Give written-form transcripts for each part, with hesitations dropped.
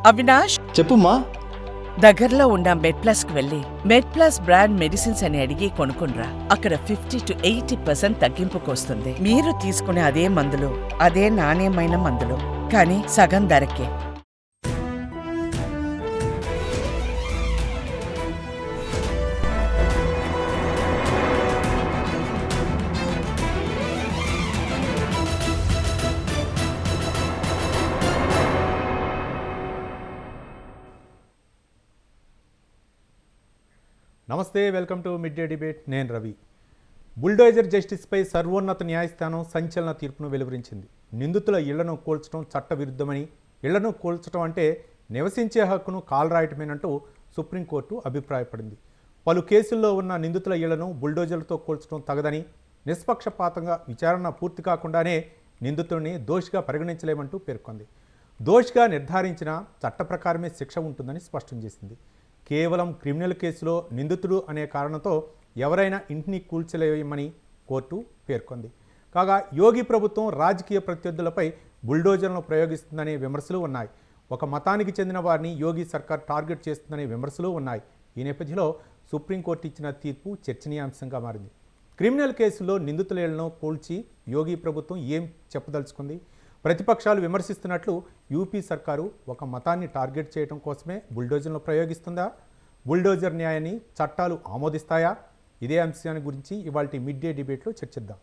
అవినాష్, చెప్పుమా. దగ్గరలో ఉన్న మెడ్ప్లస్ కు వెళ్ళి మెడ్ప్లస్ బ్రాండ్ మెడిసిన్స్ అని అడిగి కొనుక్కునరా. అక్కడ 50 to 80% తగ్గింపుకు వస్తుంది. మీరు తీసుకునే అదే మందులు, అదే నాణ్యమైన మందులు, కానీ సగం ధరకే. నమస్తే, welcome to mid day debate. నేను రవి. బుల్డోజర్ జస్టిస్పై సర్వోన్నత న్యాయస్థానం సంచలన తీర్పును వెలువరించింది. నిందితుల ఇళ్లను కూల్చడం చట్టవిరుద్ధమని, ఇళ్లను కూల్చడం అంటే నివసించే హక్కును కాలరాయటమేనంటూ సుప్రీంకోర్టు అభిప్రాయపడింది. పలు కేసుల్లో ఉన్న నిందితుల ఇళ్లను బుల్డోజర్లతో కూల్చడం తగదని, నిష్పక్షపాతంగా విచారణ పూర్తి కాకుండానే నిందితుడిని దోషిగా పరిగణించలేమంటూ పేర్కొంది. దోషిగా నిర్ధారించిన చట్ట ప్రకారమే శిక్ష ఉంటుందని స్పష్టం చేసింది. కేవలం క్రిమినల్ కేసులో నిందితుడు అనే కారణంతో ఎవరైనా ఇంటిని కూల్చలేమని కోర్టు పేర్కొంది. కాగా యోగి ప్రభుత్వం రాజకీయ ప్రత్యర్థులపై బుల్డోజర్లను ప్రయోగిస్తుందనే విమర్శలు ఉన్నాయి. ఒక మతానికి చెందిన వారిని యోగి సర్కార్ టార్గెట్ చేస్తుందనే విమర్శలు ఉన్నాయి. ఈ నేపథ్యంలో సుప్రీంకోర్టు ఇచ్చిన తీర్పు చర్చనీయాంశంగా మారింది. క్రిమినల్ కేసులో నిందితులను కూల్చి యోగి ప్రభుత్వం ఏం చెప్పదలుచుకుంది? ప్రతిపక్షాలు విమర్శిస్తున్నట్లు యూపీ సర్కారు ఒక మతాన్ని టార్గెట్ చేయడం కోసమే బుల్డోజర్ను ప్రయోగిస్తుందా? బుల్డోజర్ న్యాయాన్ని చట్టాలు ఆమోదిస్తాయా? ఇదే అంశాన్ని గురించి ఇవాల్టి మిడ్ డే డిబేట్లో చర్చిద్దాం.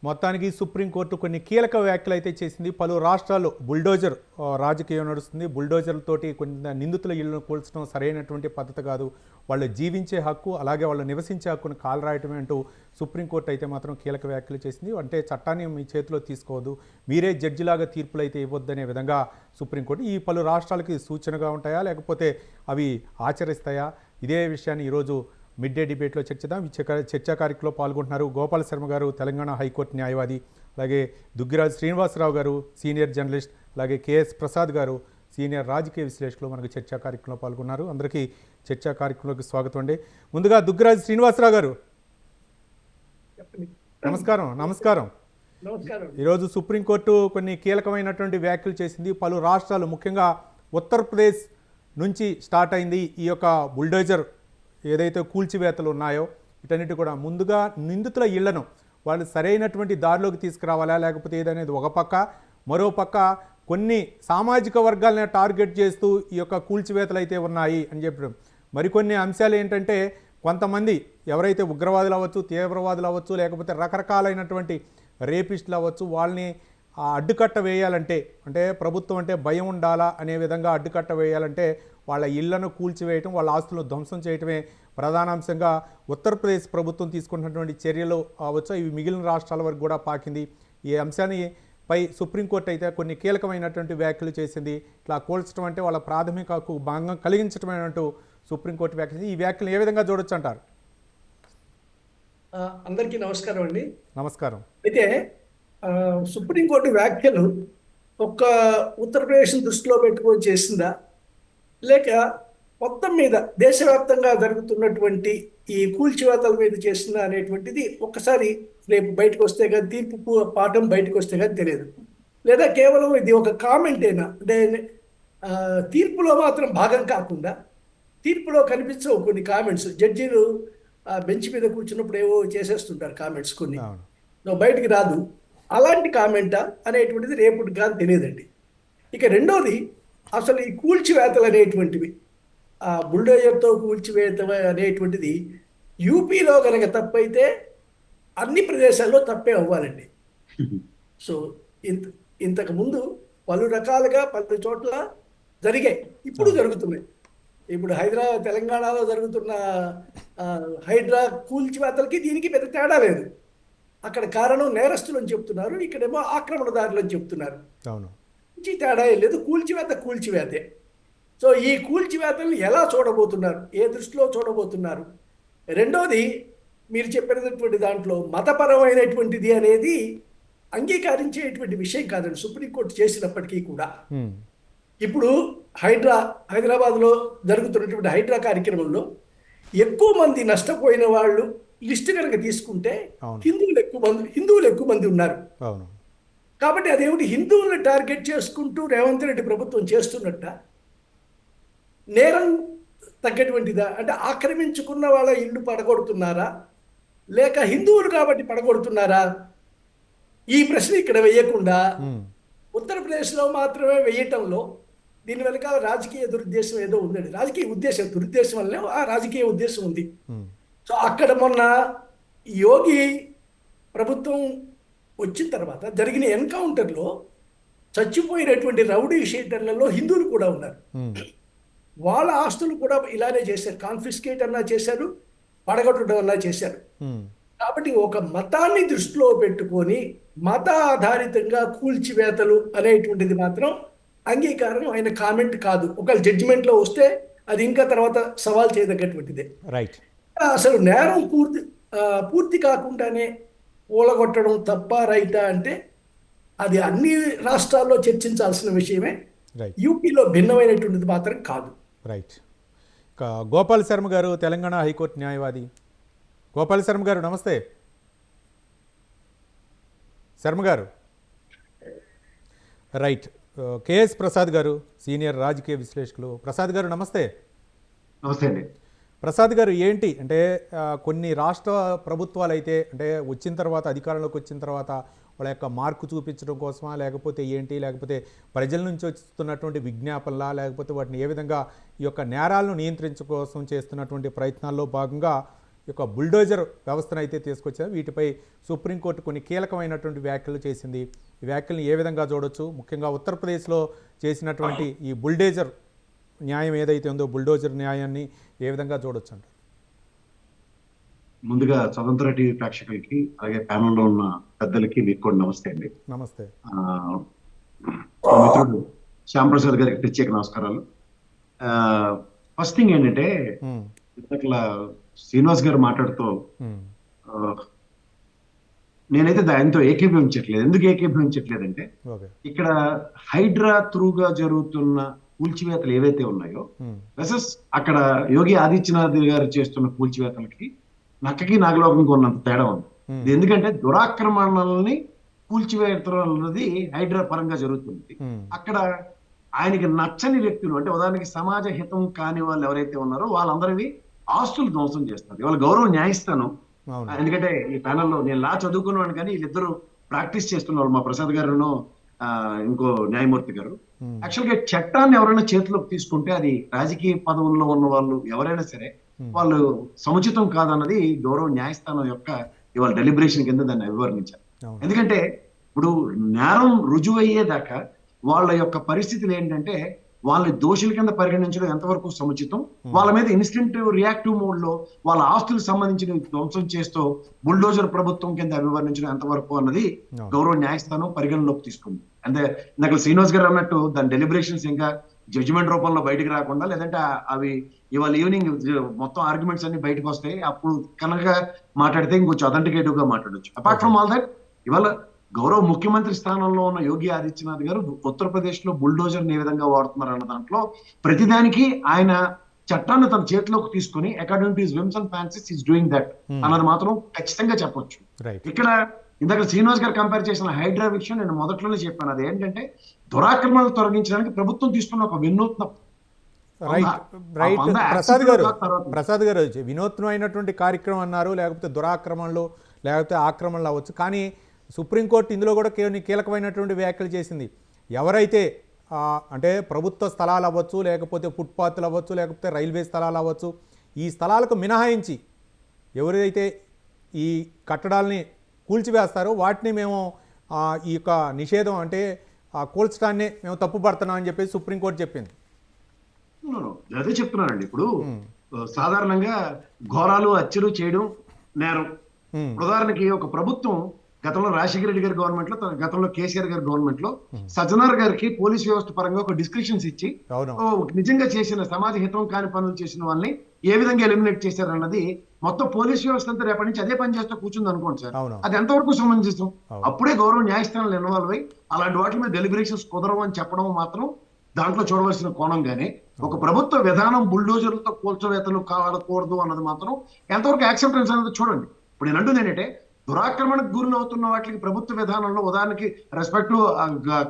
మొత్తానికి సుప్రీంకోర్టు కొన్ని కీలక వ్యాఖ్యలు అయితే చేసింది. పలు రాష్ట్రాల్లో బుల్డోజర్ రాజకీయం నడుస్తుంది. బుల్డోజర్లతోటి కొన్ని నిందితుల ఇళ్లను కూల్చడం సరైనటువంటి పద్ధతి కాదు. వాళ్ళు జీవించే హక్కు, అలాగే వాళ్ళు నివసించే హక్కును కాలరాయటమే అంటూ సుప్రీంకోర్టు అయితే మాత్రం కీలక వ్యాఖ్యలు చేసింది. అంటే చట్టాన్ని మీ చేతిలో తీసుకోవద్దు, మీరే జడ్జిలాగా తీర్పులు అయితే ఇవ్వద్దనే విధంగా సుప్రీంకోర్టు ఈ పలు రాష్ట్రాలకి సూచనగా ఉంటాయా, లేకపోతే అవి ఆచరిస్తాయా? ఇదే విషయాన్ని ఈరోజు మిడ్ డే డిబేట్లో చర్చిద్దాం. ఈ చర్చా కార్యక్రమంలో పాల్గొంటున్నారు గోపాల శర్మ గారు, తెలంగాణ హైకోర్టు న్యాయవాది, అలాగే దుగ్గిరాజు శ్రీనివాసరావు గారు, సీనియర్ జర్నలిస్ట్, అలాగే కేఎస్ ప్రసాద్ గారు, సీనియర్ రాజకీయ విశ్లేషకులు మనకు చర్చా కార్యక్రమంలో పాల్గొన్నారు. అందరికీ చర్చా కార్యక్రమంలోకి స్వాగతం అండి. ముందుగా దుగ్గిరాజు శ్రీనివాసరావు గారు, నమస్కారం. నమస్కారం. ఈరోజు సుప్రీంకోర్టు కొన్ని కీలకమైనటువంటి వ్యాఖ్యలు చేసింది. పలు రాష్ట్రాలు, ముఖ్యంగా ఉత్తరప్రదేశ్ నుంచి స్టార్ట్ అయింది ఈ యొక్క బుల్డోజర్ ఏదైతే కూల్చివేతలు ఉన్నాయో వీటన్నిటి కూడా. ముందుగా నిందితుల ఇళ్లను వాళ్ళు సరైనటువంటి దారిలోకి తీసుకురావాలా, లేకపోతే ఏదనేది ఒక పక్క, మరో పక్క కొన్ని సామాజిక వర్గాలను టార్గెట్ చేస్తూ ఈ యొక్క కూల్చివేతలు అయితే ఉన్నాయి అని చెప్పడం. మరికొన్ని అంశాలు ఏంటంటే, కొంతమంది ఎవరైతే ఉగ్రవాదులు అవ్వచ్చు, తీవ్రవాదులు అవ్వచ్చు, లేకపోతే రకరకాలైనటువంటి రేపిస్టులు అవ్వచ్చు, వాళ్ళని అడ్డుకట్ట వేయాలంటే, అంటే ప్రభుత్వం అంటే భయం ఉండాలా అనే విధంగా అడ్డుకట్ట వేయాలంటే వాళ్ళ ఇళ్లను కూల్చివేయటం, వాళ్ళ ఆస్తులను ధ్వంసం చేయటమే ప్రధానాంశంగా ఉత్తరప్రదేశ్ ప్రభుత్వం తీసుకున్నటువంటి చర్యలు అవ్వచ్చు. ఇవి మిగిలిన రాష్ట్రాల వరకు కూడా పాకింది. ఈ అంశాన్ని పై సుప్రీంకోర్టు అయితే కొన్ని కీలకమైనటువంటి వ్యాఖ్యలు చేసింది. ఇట్లా కూల్చడం అంటే వాళ్ళ ప్రాథమిక హక్కు భంగం కలిగించడమేనంటూ సుప్రీంకోర్టు వ్యాఖ్యలు. ఈ వ్యాఖ్యలు ఏ విధంగా చూడొచ్చు అంటారు? అందరికీ నమస్కారం అండి. నమస్కారం. అయితే సుప్రీంకోర్టు వ్యాఖ్యలు ఒక్క ఉత్తరప్రదేశ్ దృష్టిలో పెట్టుకొని చేసిందా, లేక మొత్తం మీద దేశవ్యాప్తంగా జరుగుతున్నటువంటి ఈ కూల్చివేతల మీద చేసిందా అనేటువంటిది ఒక్కసారి రేపు బయటకు వస్తే కానీ, తీర్పు పాఠం బయటకు వస్తే కానీ తెలియదు. లేదా కేవలం ఇది ఒక కామెంటేనా అంటే తీర్పులో మాత్రం భాగం కాకుండా, తీర్పులో కనిపించవు కొన్ని కామెంట్స్. జడ్జీలు బెంచ్ మీద కూర్చున్నప్పుడు ఏవో చేసేస్తుంటారు కామెంట్స్, కొన్ని బయటికి రాదు. అలాంటి కామెంటా అనేటువంటిది రేపటికి కానీ తెలియదండి. ఇక రెండోది, అసలు ఈ కూల్చివేతలు అనేటువంటివి, బుల్డోజర్తో కూల్చివేత అనేటువంటిది యూపీలో కనుక తప్పైతే అన్ని ప్రదేశాల్లో తప్పే అవ్వాలండి. సో ఇంతకు ముందు పలు రకాలుగా పలు చోట్ల జరిగాయి, ఇప్పుడు జరుగుతున్నాయి. ఇప్పుడు తెలంగాణలో జరుగుతున్న హైడ్రా కూల్చివేతలకి దీనికి పెద్ద తేడా లేదు. అక్కడ కారణం నేరస్తులు అని చెప్తున్నారు, ఇక్కడేమో ఆక్రమణదారులు అని చెప్తున్నారు. తేడా ఏం లేదు, కూల్చివేతే. సో ఈ కూల్చివేతలను ఎలా చూడబోతున్నారు, ఏ దృష్టిలో చూడబోతున్నారు? రెండోది, మీరు చెప్పినటువంటి దాంట్లో మతపరమైనటువంటిది అనేది అంగీకరించేటువంటి విషయం కాదండి సుప్రీంకోర్టు చేసినప్పటికీ కూడా. ఉమ్, ఇప్పుడు హైదరాబాద్లో జరుగుతున్నటువంటి హైడ్రా కార్యక్రమంలో ఎక్కువ మంది నష్టపోయిన వాళ్ళు లిస్ట్ కనుక తీసుకుంటే అవును. హిందువులు ఎక్కువ మంది ఉన్నారు. అవును. కాబట్టి అదేమిటి హిందువులను టార్గెట్ చేసుకుంటూ రేవంత్ రెడ్డి ప్రభుత్వం చేస్తున్నట్ట నేరం తగ్గటువంటిదా? అంటే ఆక్రమించుకున్న వాళ్ళ ఇల్లు పడగొడుతున్నారా లేక హిందువులు కాబట్టి పడగొడుతున్నారా? ఈ ప్రశ్న ఇక్కడ వేయకుండా ఉమ్, ఉత్తరప్రదేశ్లో మాత్రమే వేయటంలో దీని వెనక రాజకీయ దురుద్దేశం ఏదో ఉందండి. రాజకీయ ఉద్దేశం, దురుద్దేశం వల్లనే ఆ రాజకీయ ఉద్దేశం ఉంది. ఉమ్, సో అక్కడ మొన్న యోగి ప్రభుత్వం వచ్చిన తర్వాత జరిగిన ఎన్కౌంటర్లో చచ్చిపోయినటువంటి రౌడీ షీటర్లలో హిందువులు కూడా ఉన్నారు. ఉమ్, వాళ్ళ ఆస్తులు కూడా ఇలానే చేశారు, కాన్ఫిస్కేట్ అన్నా చేశారు, పడగొట్టడం అన్నా చేశారు. ఉమ్, కాబట్టి ఒక మతాన్ని దృష్టిలో పెట్టుకొని మత ఆధారితంగా కూల్చివేతలు అనేటువంటిది మాత్రం అంగీకారం అయిన కామెంట్ కాదు. ఒకవేళ జడ్జిమెంట్లో వస్తే అది ఇంకా తర్వాత సవాల్ చేయదగ్గటువంటిదే. రైట్. అసలు నేరం పూర్తి కాకుండానే కూలగొట్టడం తప్ప రైటా అంటే అది అన్ని రాష్ట్రాల్లో చర్చించాల్సిన విషయమే. రైట్. యూపీలో భిన్నమైనటువంటిది మాత్రం కాదు. రైట్. ఇక గోపాల్ శర్మ గారు, తెలంగాణ హైకోర్టు న్యాయవాది. గోపాల్ శర్మ గారు నమస్తే. శర్మ గారు. రైట్. కేఎస్ ప్రసాద్ గారు, సీనియర్ రాజకీయ విశ్లేషకులు. ప్రసాద్ గారు నమస్తే. నమస్తే అండి. ప్రసాద్ గారు, ఏంటి అంటే కొన్ని రాష్ట్ర ప్రభుత్వాలు అయితే అంటే వచ్చిన తర్వాత అధికారంలోకి వచ్చిన తర్వాత వాళ్ళ యొక్క మార్కు చూపించడం కోసమా, లేకపోతే ఏంటి, లేకపోతే ప్రజల నుంచి వస్తున్నటువంటి విజ్ఞాపనలా, లేకపోతే వాటిని ఏ విధంగా ఈ యొక్క నేరాలను నియంత్రించడం కోసం చేస్తున్నటువంటి ప్రయత్నాల్లో భాగంగా ఈ యొక్క బుల్డోజర్ వ్యవస్థను అయితే తీసుకొచ్చారు. వీటిపై సుప్రీంకోర్టు కొన్ని కీలకమైనటువంటి వ్యాఖ్యలు చేసింది. ఈ వ్యాఖ్యలను ఏ విధంగా చూడొచ్చు? ముఖ్యంగా ఉత్తరప్రదేశ్లో చేసినటువంటి ఈ బుల్డోజర్ న్యాయం ఏదైతే ఉందో, బుల్డోజర్ న్యాయాన్ని ఏ విధంగా చూడొచ్చు అంటారు? ముందుగా స్వతంత్ర టీవీ ప్రేక్షకులకి, అలాగే ప్యానెల్లో ఉన్న పెద్దలకి మీకు కూడా నమస్తే అండి. నమస్తే. మా మిత్రుడు శ్యామ్ ప్రసాద్ గారికి ప్రత్యేక నమస్కారాలు. ఫస్ట్ థింగ్ ఏంటంటే, ఇట్లా శ్రీనివాస్ గారు మాట్లాడుతూ నేనైతే దానితో ఏకీభవించట్లేదు. ఎందుకు ఏకీభవించట్లేదంటే, ఇక్కడ హైడ్రా త్రూగా జరుగుతున్న కూల్చివేతలు ఏవైతే ఉన్నాయో వెసెస్ అక్కడ యోగి ఆదిత్యనాథ్ గారు చేస్తున్న కూల్చివేతలకి నక్కకి నాగలోకంకి ఉన్నంత తేడా ఉంది. ఎందుకంటే దురాక్రమణల్ని కూల్చివేయడం అన్నది హైడ్రా పరంగా జరుగుతుంది. అక్కడ ఆయనకి నచ్చని వ్యక్తులు, అంటే ఉదాహరణకి సమాజ హితం కాని వాళ్ళు ఎవరైతే ఉన్నారో వాళ్ళందరివి ఆస్తులు ధ్వంసం చేస్తారు. ఇవాళ గౌరవ న్యాయస్థానం, ఎందుకంటే ఈ ప్యానెల్లో నేను లా చదువుకున్నాను కానీ వీళ్ళిద్దరూ ప్రాక్టీస్ చేస్తున్నారు, మా ప్రసాద్ గారును ఇంకో న్యాయమూర్తి గారు. యాక్చువల్ గా చట్టాన్ని ఎవరైనా చేతిలోకి తీసుకుంటే అది రాజకీయ పదవుల్లో ఉన్న వాళ్ళు ఎవరైనా సరే వాళ్ళు సముచితం కాదన్నది గౌరవ న్యాయస్థానం యొక్క ఇవాళ డెలిబరేషన్ కింద దాన్ని వివరించారు. ఎందుకంటే ఇప్పుడు నేరం రుజువు అయ్యేదాకా వాళ్ళ యొక్క పరిస్థితులు ఏంటంటే వాళ్ళ దోషుల కింద పరిగణించడం ఎంతవరకు సముచితం, వాళ్ళ మీద ఇన్స్టెంట్ రియాక్టివ్ మోడ్ లో వాళ్ళ ఆస్తులకు సంబంధించిన ధ్వంసం చేస్తూ బుల్డోజర్ ప్రభుత్వం కింద అభివర్ణించడం ఎంతవరకు అన్నది గౌరవ న్యాయస్థానం పరిగణలోకి తీసుకుంది. అంటే ఇందాక శ్రీనివాస్ గారు అన్నట్టు దాని డెలిబరేషన్స్ ఇంకా జడ్జిమెంట్ రూపంలో బయటకు రాకుండా, లేదంటే అవి ఇవాళ ఈవినింగ్ మొత్తం ఆర్గ్యుమెంట్స్ అన్ని బయటకు వస్తాయి, అప్పుడు కనుక మాట్లాడితే ఇంకొంచెం అథెంటికేటివ్ గా మాట్లాడొచ్చు. అపార్ట్ ఫ్రమ్ ఆల్ దట్, ఇవాళ గౌరవ ముఖ్యమంత్రి స్థానంలో ఉన్న యోగి ఆదిత్యనాథ్ గారు ఉత్తరప్రదేశ్ లో బుల్డోజర్ ఏ విధంగా వాడుతున్నారు అన్న దాంట్లో ప్రతిదానికి ఆయన చట్టాన్ని తన చేతిలోకి తీసుకుని according to his whims and fancies is doing that అన్నది మాత్రం ఖచ్చితంగా చెప్పొచ్చు. ఇక్కడ ఇందాక శ్రీనివాస్ గారు కంపేర్ చేసిన హైడ్రా విషయం నేను మొదట్లోనే చెప్పాను. అది ఏంటంటే దురాక్రమణలు తొలగించడానికి ప్రభుత్వం తీసుకున్న ఒక వినూత్న ప్రసాద్ గారు వినూత్నమైనటువంటి కార్యక్రమం అన్నారు, లేకపోతే దురాక్రమణలు లేకపోతే ఆక్రమణలు అవ్వచ్చు. కానీ సుప్రీంకోర్టు ఇందులో కూడా కీలకమైనటువంటి వ్యాఖ్యలు చేసింది. ఎవరైతే అంటే ప్రభుత్వ స్థలాలు అవ్వచ్చు, లేకపోతే ఫుట్పాత్లు అవ్వచ్చు, లేకపోతే రైల్వే స్థలాలు అవ్వచ్చు, ఈ స్థలాలకు మినహాయించి ఎవరైతే ఈ కట్టడాలని కూల్చివేస్తారో వాటిని మేము ఈ యొక్క నిషేధం అంటే కూల్చడాన్ని మేము తప్పుపడుతున్నాం అని చెప్పేసి సుప్రీంకోర్టు చెప్పింది. అదే చెప్తున్నానండి. ఇప్పుడు సాధారణంగా ఘోరాలు హత్యలు చేయడం నేరం. ఉదాహరణకి ఒక ప్రభుత్వం గతంలో రాజశేఖర రెడ్డి గారి గవర్నమెంట్ లో, గతంలో కేసీఆర్ గారి గవర్నమెంట్ లో సజ్జనార్ గారికి పోలీస్ వ్యవస్థ పరంగా ఒక డిస్క్రిప్షన్స్ ఇచ్చి నిజంగా చేసిన సమాజ హితం కాని పనులు చేసిన వాళ్ళని ఏ విధంగా ఎలిమినేట్ చేశారు అన్నది మొత్తం పోలీస్ వ్యవస్థ అంతా రేపటి నుంచి అదే పని చేస్తూ కూర్చుంది అనుకోండి సార్, అవును. అది ఎంతవరకు సమంజసం? అవును. అప్పుడే గౌరవ న్యాయస్థానాలు ఇన్వాల్వ్ అయ్యి అలాంటి వాటి మీద డెలిబరేషన్స్ కుదరవు అని చెప్పడం మాత్రం దాంట్లో చూడవలసిన కోణంగానే, ఒక ప్రభుత్వ విధానం బుల్డోజర్లతో కూల్చవేతలు కావాలకూడదు అన్నది మాత్రం ఎంతవరకు యాక్సెప్టెన్స్ అనేది చూడండి. ఇప్పుడు నేను అంటుంది ఏంటంటే, దురాక్రమణకు గురి అవుతున్న వాటికి ప్రభుత్వ విధానంలో ఉదాహరణకి రెస్పెక్ట్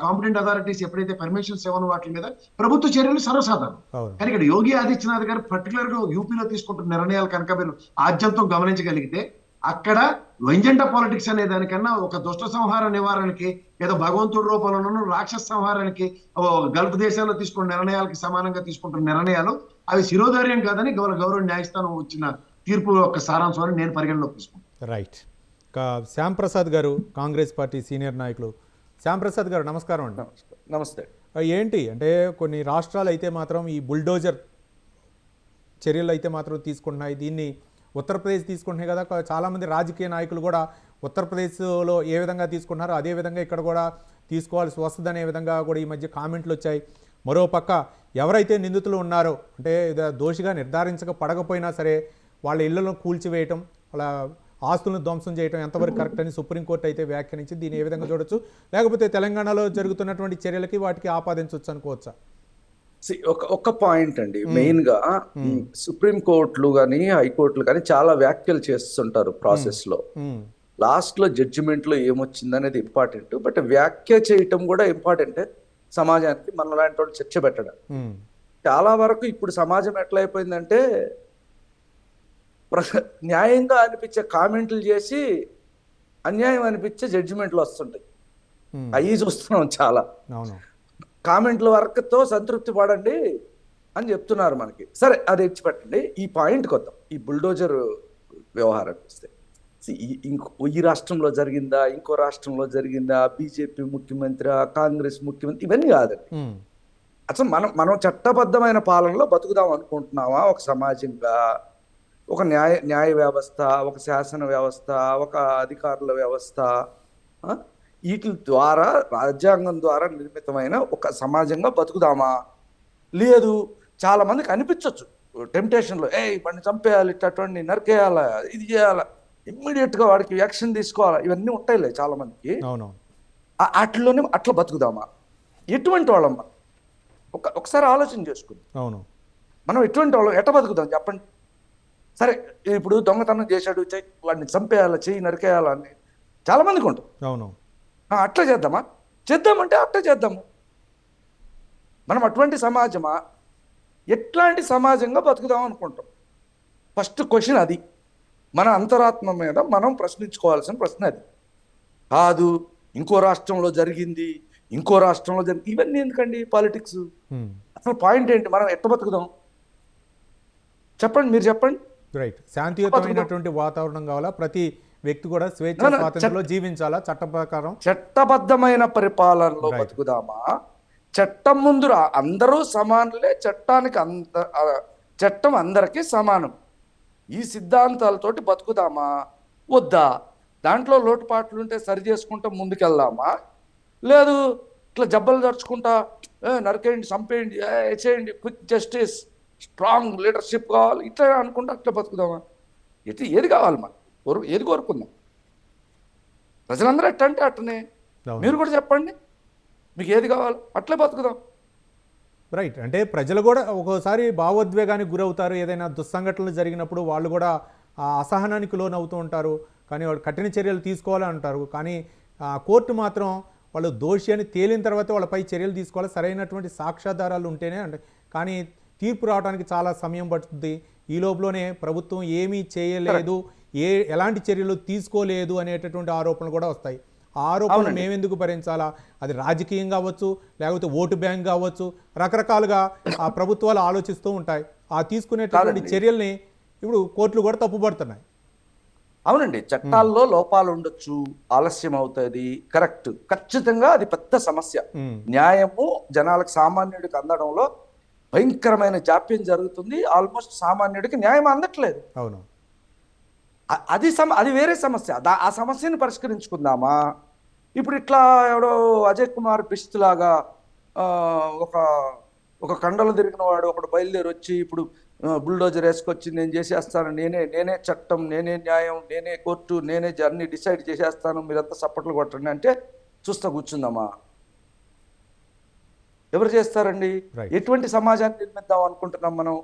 కాంపిటెంట్ అథారిటీస్ ఎప్పుడైతే పర్మిషన్స్ ఇవ్వని వాటి మీద ప్రభుత్వ చర్యలు సర్వసాధారణం. అవును. కానీ ఇక్కడ యోగి ఆదిత్యనాథ్ గారు పర్టికులర్ గా యూపీలో తీసుకుంటున్న నిర్ణయాలు కనుక మీరు ఆద్యంతం గమనించగలిగితే, అక్కడ వైజెండా పాలిటిక్స్ అనే దానికన్నా ఒక దుష్ట సంహార నివారణకి, ఏదో భగవంతుడి రూపంలోనూ రాక్షస సంహారానికి గల్ఫ్ దేశాల్లో తీసుకున్న నిర్ణయాలకి సమానంగా తీసుకుంటున్న నిర్ణయాలు అవి శిరోధార్యం కాదని గౌరవ న్యాయస్థానం వచ్చిన తీర్పు యొక్క సారాంశం అని నేను పరిగణలోకి తీసుకుంటాను. రైట్. ఇంకా శ్యామ్ ప్రసాద్ గారు, కాంగ్రెస్ పార్టీ సీనియర్ నాయకులు. శ్యామ్ ప్రసాద్ గారు నమస్కారం అండి. నమస్తే. ఏంటి అంటే కొన్ని రాష్ట్రాలు అయితే మాత్రం ఈ బుల్డోజర్ చర్యలు అయితే మాత్రం తీసుకుంటున్నాయి. దీన్ని ఉత్తరప్రదేశ్ తీసుకుంటున్నాయి కదా. చాలామంది రాజకీయ నాయకులు కూడా ఉత్తరప్రదేశ్లో ఏ విధంగా తీసుకుంటున్నారో అదే విధంగా ఇక్కడ కూడా తీసుకోవాల్సి వస్తుందనే విధంగా కూడా ఈ మధ్య కామెంట్లు వచ్చాయి. మరోపక్క ఎవరైతే నిందితులు ఉన్నారో, అంటే దోషిగా నిర్ధారించకపోయినా సరే వాళ్ళ ఇళ్లను కూల్చివేయటం, వాళ్ళ ఆస్తులను ధ్వంసం చేయడం ఎంతవరకు కరెక్ట్ అని సుప్రీంకోర్టు అయితే వ్యాఖ్యానించి దీన్ని ఏ విధంగా చూడొచ్చు, లేకపోతే తెలంగాణలో జరుగుతున్నటువంటి చర్యలకి వాటికి ఆపాదించవచ్చు అనుకోవచ్చా? ఒక పాయింట్ అండి, మెయిన్ గా సుప్రీం కోర్టులు కానీ హైకోర్టులు కానీ చాలా వ్యాఖ్యలు చేస్తుంటారు ప్రాసెస్ లో. లాస్ట్ లో జడ్జిమెంట్ లో ఏమొచ్చింది అనేది ఇంపార్టెంట్, బట్ వ్యాఖ్య చేయటం కూడా ఇంపార్టెంటే సమాజానికి. మన లాంటి వాళ్ళు చర్చ పెట్టడం చాలా వరకు ఇప్పుడు సమాజం ఎట్లా అయిపోయిందంటే, న్యాయంగా అనిపించే కామెంట్లు చేసి అన్యాయం అనిపించే జడ్జిమెంట్లు వస్తుంటాయి. అవి చూస్తున్నాం చాలా. కామెంట్ల వరకుతో సంతృప్తి పడండి అని చెప్తున్నారు మనకి. సరే, అది ఇచ్చిపెట్టండి. ఈ పాయింట్కి వద్దాం. ఈ బుల్డోజర్ వ్యవహారానికి వస్తే, ఈ రాష్ట్రంలో జరిగిందా, ఇంకో రాష్ట్రంలో జరిగిందా, బీజేపీ ముఖ్యమంత్రి, కాంగ్రెస్ ముఖ్యమంత్రి, ఇవన్నీ కాదండి. అసలు మనం చట్టబద్ధమైన పాలనలో బతుకుదాం అనుకుంటున్నావా? ఒక సమాజంగా ఒక న్యాయ వ్యవస్థ, ఒక శాసన వ్యవస్థ, ఒక అధికారుల వ్యవస్థ, వీటి ద్వారా రాజ్యాంగం ద్వారా నిర్మితమైన ఒక సమాజంగా బతుకుదామా? లేదు, చాలా మందికి అనిపించవచ్చు టెంప్టేషన్లో, వాడిని చంపేయాలి, ఇట్లాంటి నరికేయాలా, ఇది చేయాలా, ఇమ్మీడియట్గా వాడికి యాక్షన్ తీసుకోవాలా, ఇవన్నీ ఉంటాయిలే చాలా మందికి. వాటిలోనే అట్లా బతుకుదామా? ఎటువంటి వాళ్ళమ్మా? ఒకసారి ఆలోచన చేసుకుందాం. అవును, మనం ఎటువంటి వాళ్ళం, ఎట్ట బతుకుదాం చెప్పండి. సరే, ఇప్పుడు దొంగతనం చేశాడు, వాడిని చంపేయాలా, చెయ్యి నరికేయాలా అని చాలా మందికి ఉంటుంది. అవును, అట్లా చేద్దామా? చేద్దామంటే అట్లా చేద్దాము. మనం అటువంటి సమాజమా? ఎట్లాంటి సమాజంగా బతుకుదాం అనుకుంటాం? ఫస్ట్ క్వశ్చన్ అది. మన అంతరాత్మ మీద మనం ప్రశ్నించుకోవాల్సిన ప్రశ్న అది. కాదు ఇంకో రాష్ట్రంలో జరిగింది, ఇంకో రాష్ట్రంలో జరిగింది, ఇవన్నీ ఎందుకండి పాలిటిక్స్? అసలు పాయింట్ ఏంటి? మనం ఎట్ట బతుకుదాం చెప్పండి, మీరు చెప్పండి. రైట్. శాంతియుతమైనటువంటి వాతావరణం కావాలా, ప్రతి వ్యక్తి కూడా స్వేచ్ఛ స్వాతంత్రంలో జీవించాలా, చట్ట ప్రకారం చట్టబద్ధమైన పరిపాలనలో బతుకుదామా? చట్టం ముందు అందరూ సమానులే, చట్టం అందరికీ సమానం, ఈ సిద్ధాంతాలతోటి బతుకుదామా వద్దా? దాంట్లో లోటుపాట్లుంటే సరి చేసుకుంటా ముందుకెళ్దామా? లేదు ఇట్లా జబ్బలు దర్చుకుంటా నరికేయండి, చంపేయండి, చేయండి, క్విక్ జస్టిస్, స్ట్రాంగ్ లీడర్షిప్ కావాలి, ఇట్లా అనుకుంటా అట్లా బతుకుదామా? ఏది కావాలి మనకు? ఏది కోరుకుందాం? ప్రజలందరూ ఎట్ట అంటే అట్టనే. మీరు కూడా చెప్పండి, మీకు ఏది కావాలి, అట్లే బతుకుదాం. రైట్. అంటే ప్రజలు కూడా ఒక్కోసారి భావోద్వేగానికి గురవుతారు. ఏదైనా దుస్సంఘటనలు జరిగినప్పుడు వాళ్ళు కూడా ఆ అసహనానికి లోనవుతూ ఉంటారు. కానీ వాళ్ళు కఠిన చర్యలు తీసుకోవాలని అంటారు. కానీ కోర్టు మాత్రం వాళ్ళు దోషి అని తేలిన తర్వాత వాళ్ళపై చర్యలు తీసుకోవాలి, సరైనటువంటి సాక్ష్యాధారాలు ఉంటేనే. అంటే కానీ తీర్పు రావడానికి చాలా సమయం పడుతుంది. ఈ లోపలనే ప్రభుత్వం ఏమీ చేయలేదు, ఎలాంటి చర్యలు తీసుకోలేదు అనేటటువంటి ఆరోపణలు కూడా వస్తాయి. ఆ ఆరోపణలు మేమెందుకు భరించాలా? అది రాజకీయం కావచ్చు, లేకపోతే ఓటు బ్యాంక్ కావచ్చు, రకరకాలుగా ఆ ప్రభుత్వాలు ఆలోచిస్తూ ఉంటాయి. ఆ తీసుకునేటటువంటి చర్యల్ని ఇప్పుడు కోర్టులు కూడా తప్పుపడుతున్నాయి. అవునండి, చట్టాల్లో లోపాలు ఉండొచ్చు, ఆలస్యం అవుతుంది, కరెక్ట్, ఖచ్చితంగా అది పెద్ద సమస్య. న్యాయము జనాలకు, సామాన్యుడికి అందడంలో భయంకరమైన జాప్యం జరుగుతుంది. ఆల్మోస్ట్ సామాన్యుడికి న్యాయం అందట్లేదు. అవును, అది వేరే సమస్య. ఆ సమస్యను పరిష్కరించుకుందామా? ఇప్పుడు ఇట్లా ఎవడో అజయ్ కుమార్ బిస్ట్ లాగా ఒక కండలు తిరిగిన వాడు ఒకడు బయలుదేరి వచ్చి ఇప్పుడు బుల్డోజర్ వేసుకొచ్చి నేను చేసేస్తాను, నేనే చట్టం, నేనే న్యాయం, నేనే కోర్టు, నేనే అన్ని డిసైడ్ చేసేస్తాను, మీరంతా సప్పట్లు కొట్టండి అంటే చూస్తా కూర్చుందామా? ఎవరు చేస్తారండి? Right. ఎటువంటి సమాజాన్ని నిర్మిద్దాం అనుకుంటున్నాం మనం?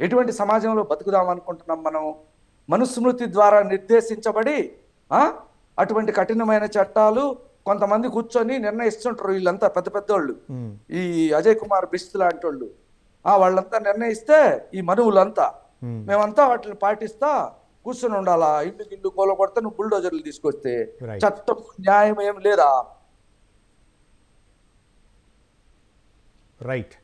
ఎటువంటి సమాజంలో బతుకుదాం అనుకుంటున్నాం మనం? మనుస్మృతి ద్వారా నిర్దేశించబడి అటువంటి కఠినమైన చట్టాలు కొంతమంది కూర్చొని నిర్ణయిస్తుంటారు. వీళ్ళంతా పెద్ద పెద్దోళ్ళు, ఈ అజయ్ కుమార్ బిస్ట్ లాంటి వాళ్ళు, వాళ్ళంతా నిర్ణయిస్తే ఈ మనువులంతా మేమంతా వాటిని పాటిస్తా కూర్చొని ఉండాలా? ఇల్లు కోల కొడితే నువ్వు బుల్డోజర్లు తీసుకొస్తే Right. చట్టం న్యాయం ఏం లేదా? రైట్.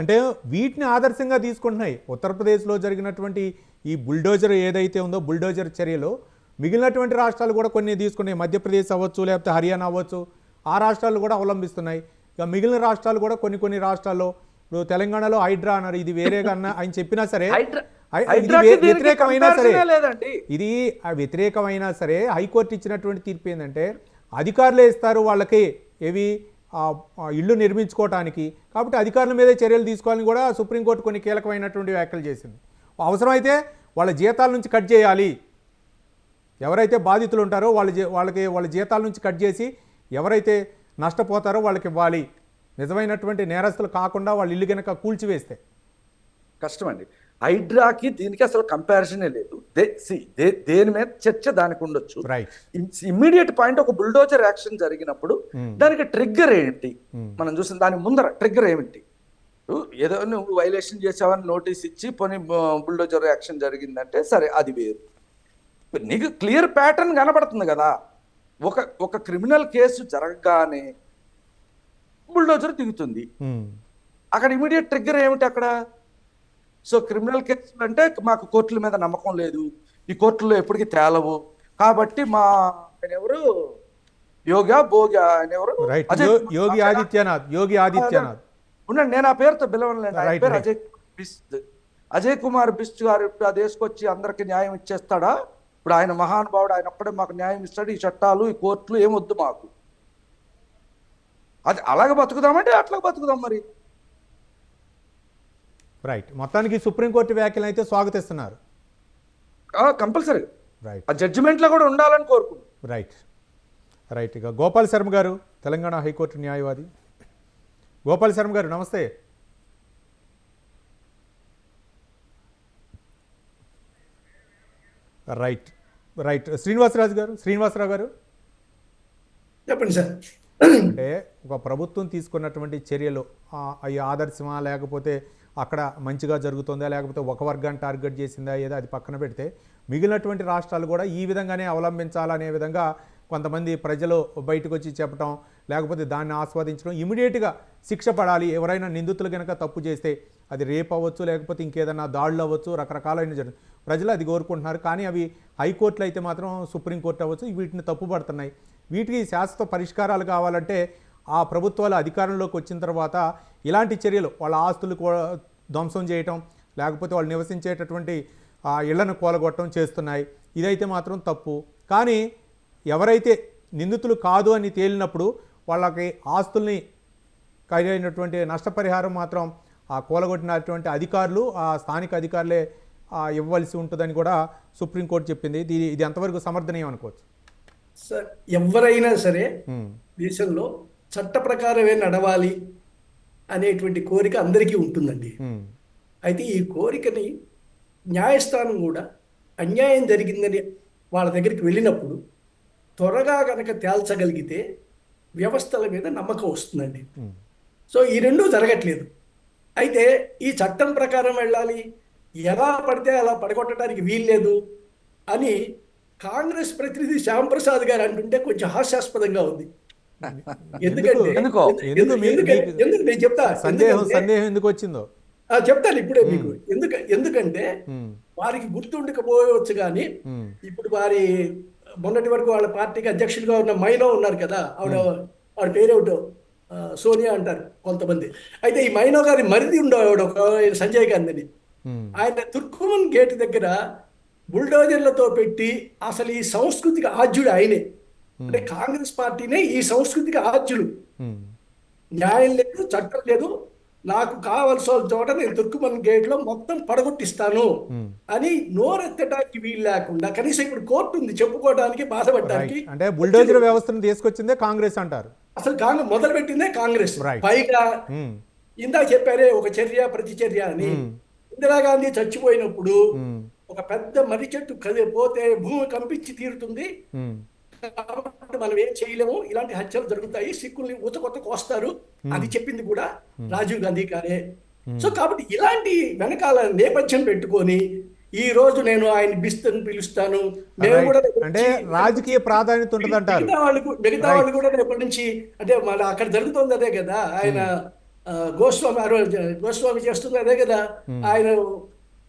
అంటే వీటిని ఆదర్శంగా తీసుకుంటున్నాయి. ఉత్తరప్రదేశ్లో జరిగినటువంటి ఈ బుల్డోజర్ ఏదైతే ఉందో, బుల్డోజర్ చర్యలో మిగిలినటువంటి రాష్ట్రాలు కూడా కొన్ని తీసుకున్నాయి. మధ్యప్రదేశ్ అవ్వచ్చు, లేకపోతే హర్యానా అవ్వచ్చు, ఆ రాష్ట్రాలు కూడా అవలంబిస్తున్నాయి. ఇక మిగిలిన రాష్ట్రాలు కూడా కొన్ని రాష్ట్రాల్లో, ఇప్పుడు తెలంగాణలో హైడ్రా అన్నారు, ఇది వేరేగా ఆయన చెప్పినా సరే, ఇది వ్యతిరేకమైనా సరే, ఇది వ్యతిరేకమైనా సరే హైకోర్టు ఇచ్చినటువంటి తీర్పు ఏంటంటే అధికారులే ఇస్తారు వాళ్ళకి ఏవి ఇళ్ళు నిర్మించుకోవటానికి, కాబట్టి అధికారుల మీదే చర్యలు తీసుకోవాలని కూడా సుప్రీంకోర్టు కొన్ని కీలకమైనటువంటి వ్యాఖ్యలు చేసింది. అవసరమైతే వాళ్ళ జీతాల నుంచి కట్ చేయాలి, ఎవరైతే బాధితులు ఉంటారో వాళ్ళ జీతాల నుంచి కట్ చేసి ఎవరైతే నష్టపోతారో వాళ్ళకి ఇవ్వాలి, నిజమైనటువంటి నేరస్తులు కాకుండా వాళ్ళ ఇల్లు కనుక కూల్చివేస్తే. కష్టం అండి. హైడ్రాకి దీనికి అసలు కంపారిజనే లేదు. దేని మీద చర్చ దానికి ఉండొచ్చు. ఇమ్మీడియట్ పాయింట్ ఒక బుల్డోజర్ యాక్షన్ జరిగినప్పుడు దానికి ట్రిగ్గర్ ఏంటి మనం చూసిన దాని ముందర ట్రిగ్గర్ ఏమిటి? ఏదో నువ్వు వైలేషన్ చేసావని నోటీస్ ఇచ్చి పోనీ బుల్డోజర్ యాక్షన్ జరిగిందంటే సరే, అది వేరు. నీకు క్లియర్ ప్యాటర్న్ కనబడుతుంది కదా. ఒక క్రిమినల్ కేసు జరగగానే బుల్డోజర్ దిగుతుంది. అక్కడ ఇమీడియట్ ట్రిగ్గర్ ఏమిటి అక్కడ? సో క్రిమినల్ కేసులు అంటే మాకు కోర్టుల మీద నమ్మకం లేదు, ఈ కోర్టులో ఎప్పటికీ తేలవు, కాబట్టి మా ఎవరు యోగి ఆదిత్యనాథ్ ఉండండి, నేను ఆ పేరుతో పిలవలేను. పేరు అజయ్ కుమార్ బిస్ట్ గారు ఇప్పుడు అది వేసుకొచ్చి అందరికి న్యాయం ఇచ్చేస్తాడా? ఇప్పుడు ఆయన మహానుభావుడు, ఆయన ఒక్కడే మాకు న్యాయం ఇస్తాడు, ఈ చట్టాలు ఈ కోర్టులు ఏమొద్దు మాకు, అది అలాగే బతుకుదామంటే అట్లా బతుకుదాం మరి. రైట్. మొత్తానికి సుప్రీంకోర్టు వ్యాఖ్యలు అయితే స్వాగతిస్తున్నారు. Compulsory right. ఆ జడ్జిమెంట్లో కూడా ఉండాలని కోరుకుంటున్నాను. రైట్. ఇక గోపాల్ శర్మ గారు, తెలంగాణ హైకోర్టు న్యాయవాది. గోపాల్ శర్మ గారు నమస్తే. రైట్. శ్రీనివాసరావు గారు చెప్పండి సార్. అంటే ఒక ప్రభుత్వం తీసుకున్నటువంటి చర్యలు అవి ఆదర్శమా, లేకపోతే అక్కడ మంచిగా జరుగుతుందా, లేకపోతే ఒక వర్గాన్ని టార్గెట్ చేసిందా, ఏదో అది పక్కన పెడితే మిగిలినటువంటి రాష్ట్రాలు కూడా ఈ విధంగానే అవలంబించాలనే విధంగా కొంతమంది ప్రజలు బయటకు వచ్చి చెప్పడం, లేకపోతే దాన్ని ఆస్వాదించడం, ఇమీడియట్గా శిక్ష పడాలి. ఎవరైనా నిందితులు కనుక తప్పు చేస్తే అది రేప్ అవ్వచ్చు, లేకపోతే ఇంకేదన్నా దాడులు అవ్వచ్చు, రకరకాలైన జరుగుతుంది. ప్రజలు అది కోరుకుంటున్నారు. కానీ అవి హైకోర్టులు అయితే మాత్రం సుప్రీంకోర్టు అవ్వచ్చు, వీటిని తప్పుపడుతున్నాయి. వీటికి శాశ్వత పరిష్కారాలు కావాలంటే ఆ ప్రభుత్వాలు అధికారంలోకి వచ్చిన తర్వాత ఇలాంటి చర్యలు, వాళ్ళ ఆస్తులు ధ్వంసం చేయటం, లేకపోతే వాళ్ళు నివసించేటటువంటి ఇళ్లను కూలగొట్టడం చేస్తున్నాయి. ఇదైతే మాత్రం తప్పు. కానీ ఎవరైతే నిందితులు కాదు అని తేలినప్పుడు వాళ్ళకి ఆస్తుల్ని కలిగినటువంటి నష్టపరిహారం మాత్రం ఆ కూలగొట్టినటువంటి అధికారులు, ఆ స్థానిక అధికారులే ఇవ్వవలసి ఉంటుందని కూడా సుప్రీంకోర్టు చెప్పింది. ఇది ఎంతవరకు సమర్థనీయం అనుకోవచ్చు? సార్, ఎవరైనా సరే దేశంలో చట్ట ప్రకారమే నడవాలి అనేటువంటి కోరిక అందరికీ ఉంటుందండి. అయితే ఈ కోరికని న్యాయస్థానం కూడా అన్యాయం జరిగిందని వాళ్ళ దగ్గరికి వెళ్ళినప్పుడు త్వరగా కనుక తేల్చగలిగితే వ్యవస్థల మీద నమ్మకం వస్తుందండి. సో ఈ రెండూ జరగట్లేదు. అయితే ఈ చట్టం ప్రకారం వెళ్ళాలి, ఎలా పడితే అలా పడగొట్టడానికి వీల్లేదు అని కాంగ్రెస్ ప్రతినిధి శ్యాంప్రసాద్ గారు అంటుంటే కొంచెం హాస్యాస్పదంగా ఉంది. ఎందుకంటే నేను చెప్తా సందేహం ఎందుకు వచ్చిందో చెప్తాను ఇప్పుడే మీకు. ఎందుకంటే వారికి గుర్తుండకపోవచ్చు కానీ ఇప్పుడు వారి మొన్నటి వరకు వాళ్ళ పార్టీకి అధ్యక్షుడిగా ఉన్న మైనో ఉన్నారు కదా, ఆవిడ పేరేమిటో సోనియా అంటారు కొంతమంది. అయితే ఈ మైనో గారి మరిది ఉండేవాడు ఒక సంజయ్ గాంధీని, ఆయన తుర్కుమన్ గేట్ దగ్గర బుల్డోజర్లతో పెట్టి అసలు ఈ సంస్కృతికి ఆద్యుడు ఆయనే. అంటే కాంగ్రెస్ పార్టీనే ఈ సంస్కృతికి ఆద్యులు. న్యాయం లేదు, చట్టం లేదు, నాకు కావలసిన చోట నేను తుర్కుమన్ గేట్లో మొత్తం పడగొట్టిస్తాను అని నోరెత్తడానికి వీలు లేకుండా కనీసం ఇప్పుడు కోర్టు ఉంది చెప్పుకోవడానికి బాధపడడానికి. అంటే బుల్డోజర్ వ్యవస్థను తీసుకొచ్చిందే కాంగ్రెస్ అంటారు. అసలు కాంగ్రెస్ మొదలు పెట్టిందే కాంగ్రెస్. Right. పైగా ఇందాక చెప్పారే ఒక చర్య ప్రతిచర్య అని. ఇందిరాగాంధీ చచ్చిపోయినప్పుడు ఒక పెద్ద మర్రి చెట్టు పోతే భూమి కంపించి తీరుతుంది కాబట్టి మనం ఏం చేయలేము, ఇలాంటి హత్యలు జరుగుతాయి, సిక్కుల్ని ఊచకొత్త కోస్తారు, అది చెప్పింది కూడా రాజీవ్ గాంధీ గారే. సో కాబట్టి ఇలాంటి వెనకాల నేపథ్యం పెట్టుకొని ఈ రోజు నేను ఆయన పిలుస్తాను, మేము కూడా అంటే రాజకీయ ప్రాధాన్యత ఉంటుందంటారు. మిగతా వాళ్ళు కూడా రేపటి నుంచి అంటే మన అక్కడ జరుగుతుంది అదే కదా. ఆయన గోస్వామి చేస్తుంది అదే కదా. ఆయన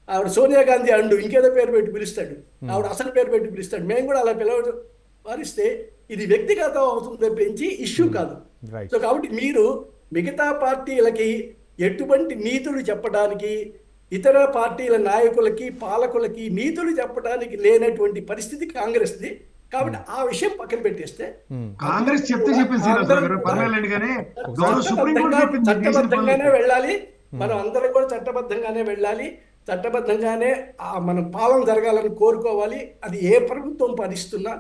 ఆవిడ సోనియా గాంధీ అండు ఇంకేదో పేరు పెట్టి పిలుస్తాడు, ఆవిడ అసలు పేరు పెట్టి పిలుస్తాడు. మేము కూడా అలా వారిస్తే ఇది వ్యక్తిగతం అవుతుంది తప్పించి ఇష్యూ కాదు. సో కాబట్టి మీరు మిగతా పార్టీలకి ఎటువంటి నీతులు చెప్పడానికి, ఇతర పార్టీల నాయకులకి పాలకులకి నీతులు చెప్పడానికి లేనటువంటి పరిస్థితి కాంగ్రెస్ది. కాబట్టి ఆ విషయం పక్కన పెట్టేస్తే కాంగ్రెస్ చెప్తే చట్టబద్ధంగానే వెళ్ళాలి, మనం అందరం కూడా చట్టబద్ధంగానే వెళ్ళాలి, చట్టబద్ధంగానే మనం పాలన జరగాలని కోరుకోవాలి. అది ఏ ప్రభుత్వం పాలిస్తున్నా,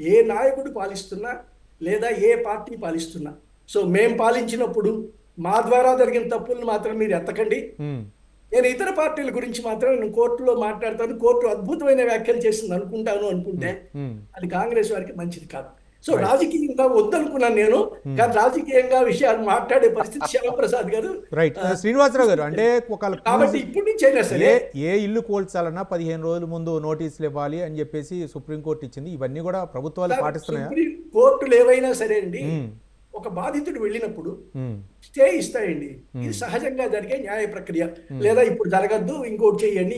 ఏ నాయకుడు పాలిస్తున్నా, లేదా ఏ పార్టీ పాలిస్తున్నా. సో మేం పాలించినప్పుడు మా ద్వారా జరిగిన తప్పులను మాత్రం మీరు ఎత్తకండి. నేను ఇతర పార్టీల గురించి మాత్రం నేను కోర్టులో మాట్లాడతాను, కోర్టు అద్భుతమైన వ్యాఖ్యలు చేసింది అనుకుంటే అది కాంగ్రెస్ వారికి మంచిది కాదు. సో రాజకీయంగా వద్దనుకున్నాను నేను, కానీ రాజకీయంగా విషయాలు మాట్లాడే పరిస్థితి శ్యామప్రసాద్ గారు. రైట్, శ్రీనివాసరావు గారు, అంటే కాబట్టి ఇప్పటి నుంచి అయినా సరే ఏ ఇల్లు కూల్చాలన్నా 15 రోజుల ముందు నోటీసులు ఇవ్వాలి అని చెప్పేసి సుప్రీంకోర్టు ఇచ్చింది. ఇవన్నీ కూడా ప్రభుత్వాలు పాటిస్తున్నాయా? కోర్టులు ఏవైనా సరే అండి, ఒక బాధితుడు వెళ్ళినప్పుడు స్టే ఇస్తాయండి. ఇది సహజంగా జరిగే న్యాయ ప్రక్రియ. లేదా ఇప్పుడు జరగద్దు, ఇంకోటి చేయండి.